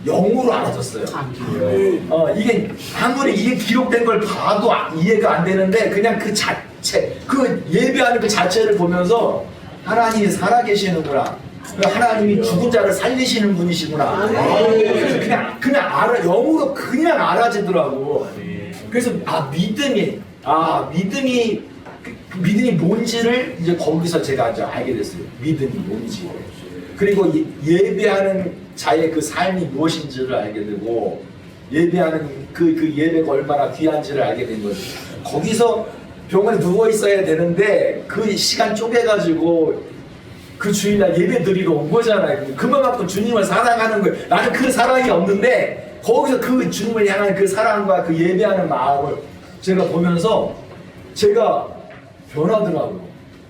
영으로 알아졌어요. 이게 아무리 이게 기록된 걸 봐도 이해가 안 되는데, 그냥 그 자체, 그 예배하는 그 자체를 보면서 하나님이 살아계시는구나. 하나님이 죽은 자를 살리시는 분이시구나. 그냥 알아, 영으로 그냥 알아지더라고. 그래서 믿음이 뭔지를 이제 거기서 제가 이제 알게 됐어요. 믿음이 뭔지. 그리고 예배하는 자의 그 삶이 무엇인지를 알게 되고, 예배하는 그 예배가 얼마나 귀한지를 알게 된 거죠. 거기서 병원에 누워 있어야 되는데 그 시간 쪼개가지고 그 주일날 예배 드리러 온 거잖아요. 그만큼 주님을 사랑하는 거예요. 나는 그 사랑이 없는데 거기서 그 주님을 향한 그 사랑과 그 예배하는 마음을 제가 보면서 제가 변하더라고요.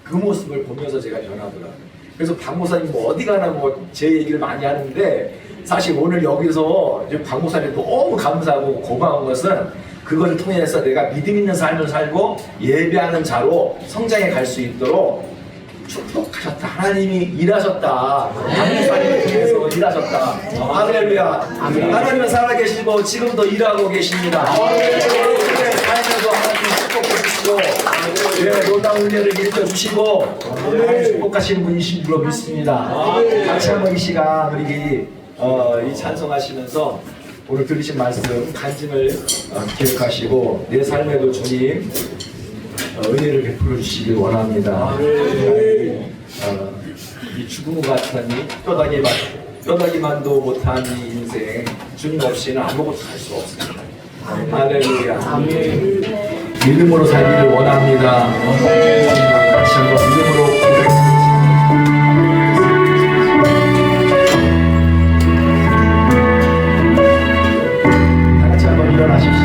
그 모습을 보면서 제가 변하더라고요. 그래서 박 목사님 뭐 어디 가나 뭐 제 얘기를 많이 하는데, 사실 오늘 여기서 박 목사님 너무 감사하고 고마운 것은 그것을 통해서 내가 믿음 있는 삶을 살고 예배하는 자로 성장해 갈 수 있도록 축복하셨다. 하나님이 일하셨다. 하나님을 통해서 일하셨다. 할렐루야. 하나님은 살아계시고 지금도 일하고 계십니다. 삶에도 하나님 축복해 주시고 놀라운 은혜를 일으켜주시고 축복하시는 분이신 줄로 믿습니다. 같이 한번 이 시간 우리 이 찬송하시면서 오늘 들으신 말씀 간증을 기억하시고 내 삶에도 주님 은혜를 베풀어 주시길 원합니다. 이 죽음 같은 이 뼈다귀만도 못한 이 인생, 주님 없이는 아무것도 할 수 없습니다. 할렐루야. 믿음으로 살기를 원합니다. 같이 한번 믿음으로 다 같이 한번 일어나십시오.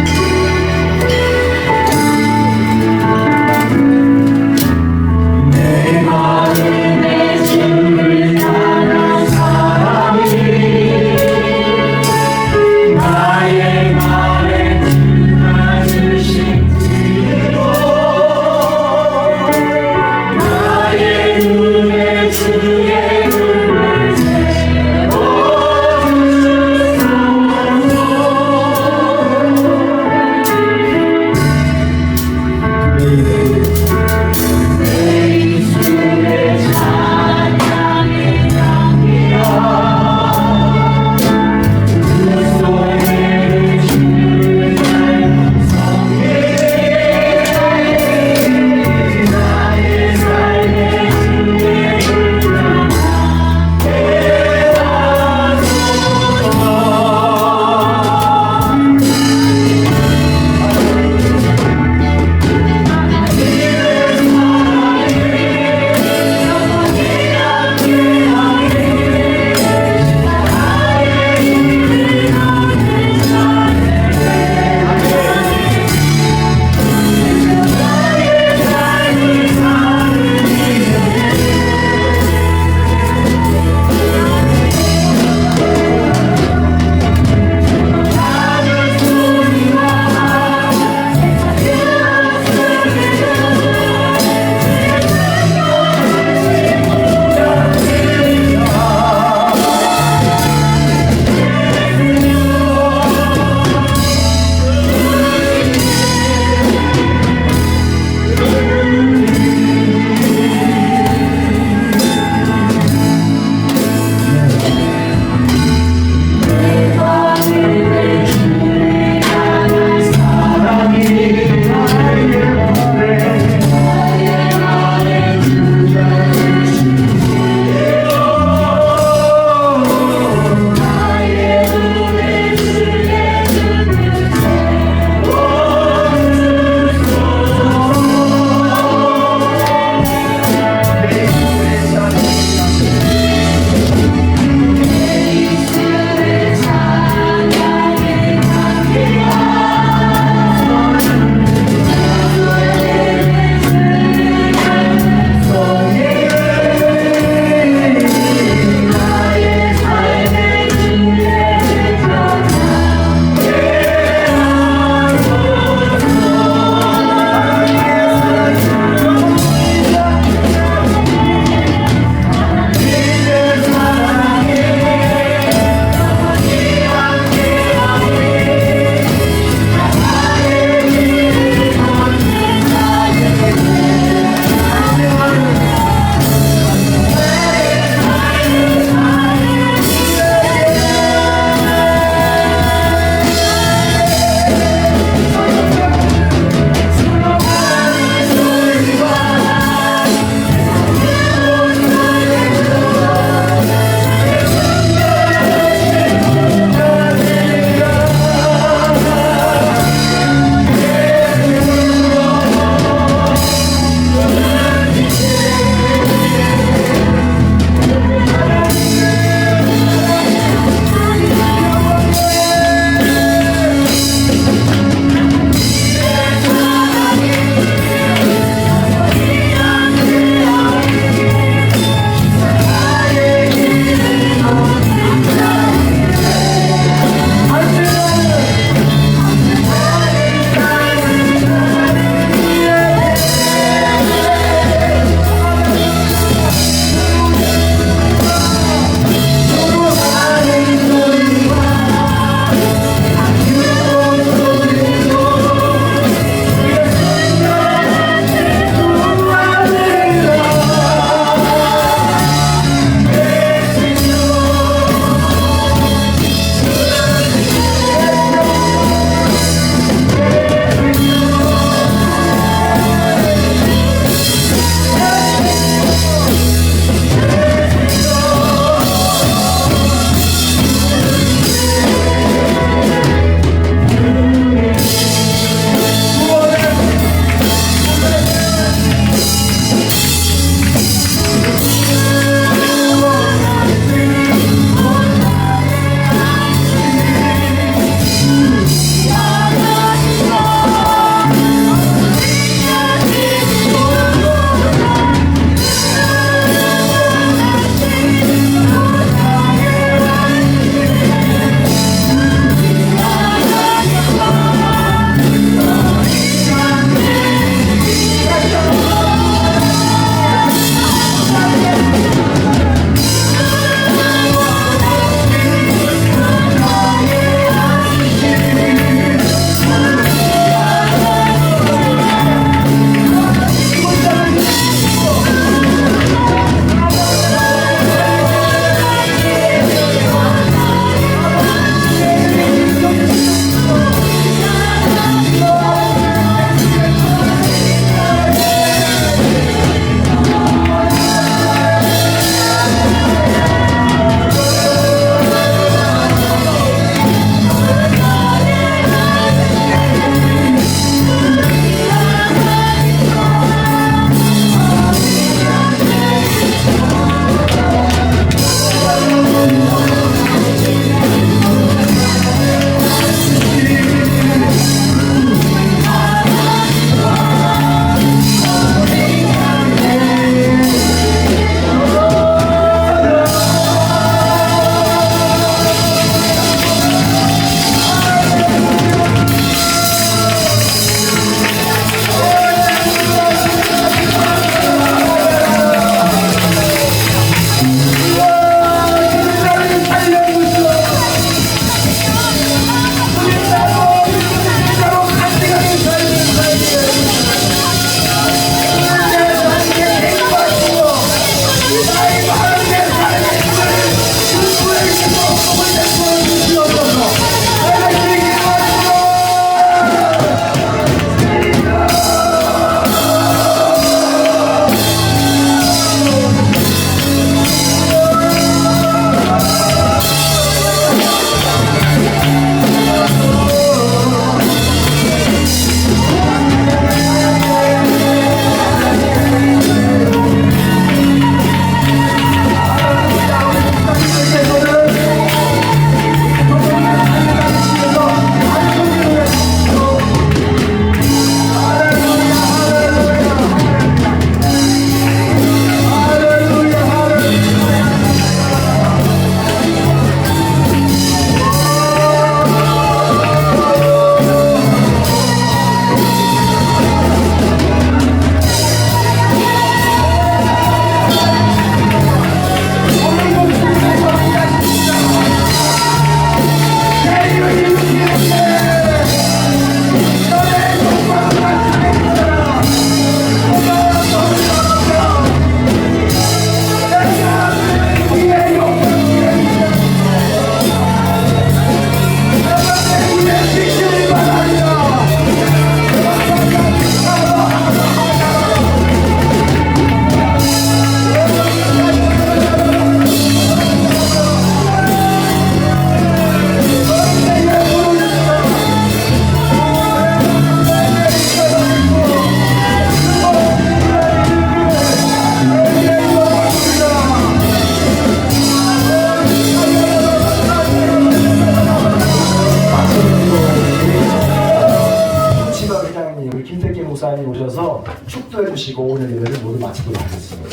목사님 오셔서 축도해 주시고 오늘 예배를 모두 마치도록 하겠습니다.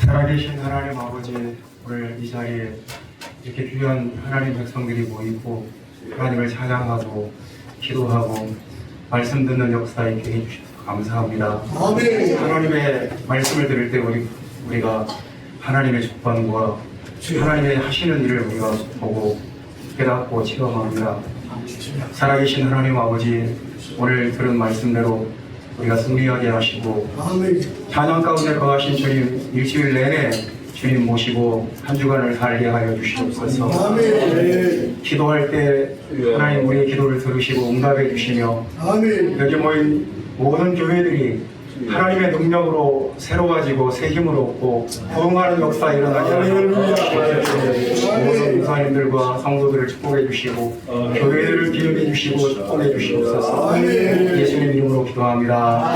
살아계신 하나님 아버지, 오늘 이 자리에 이렇게 귀한 하나님 백성들이 모이고 하나님을 찬양하고 기도하고 말씀 듣는 역사 있게 해주셔서 감사합니다. 하나님의 말씀을 들을 때 우리가 하나님의 조건과 하나님의 하시는 일을 우리가 보고 깨닫고 체험합니다. 살아계신 하나님 아버지, 오늘 들은 말씀대로 우리가 승리하게 하시고 찬양 가운데 거하신 주님 일주일 내내 주님 모시고 한 주간을 살게 하여 주시옵소서. 기도할 때 하나님 우리의 기도를 들으시고 응답해 주시며 여기 모인 모든 교회들이 하나님의 능력으로 새로워지고 새 힘을 얻고 부흥하는 역사 일어나게 하여 주시옵소서. 모든 목사님들과 성도들을 축복해 주시고 교회들을 기억해 주시고 축복해 주시옵소서. 예수님 이름으로 기도합니다.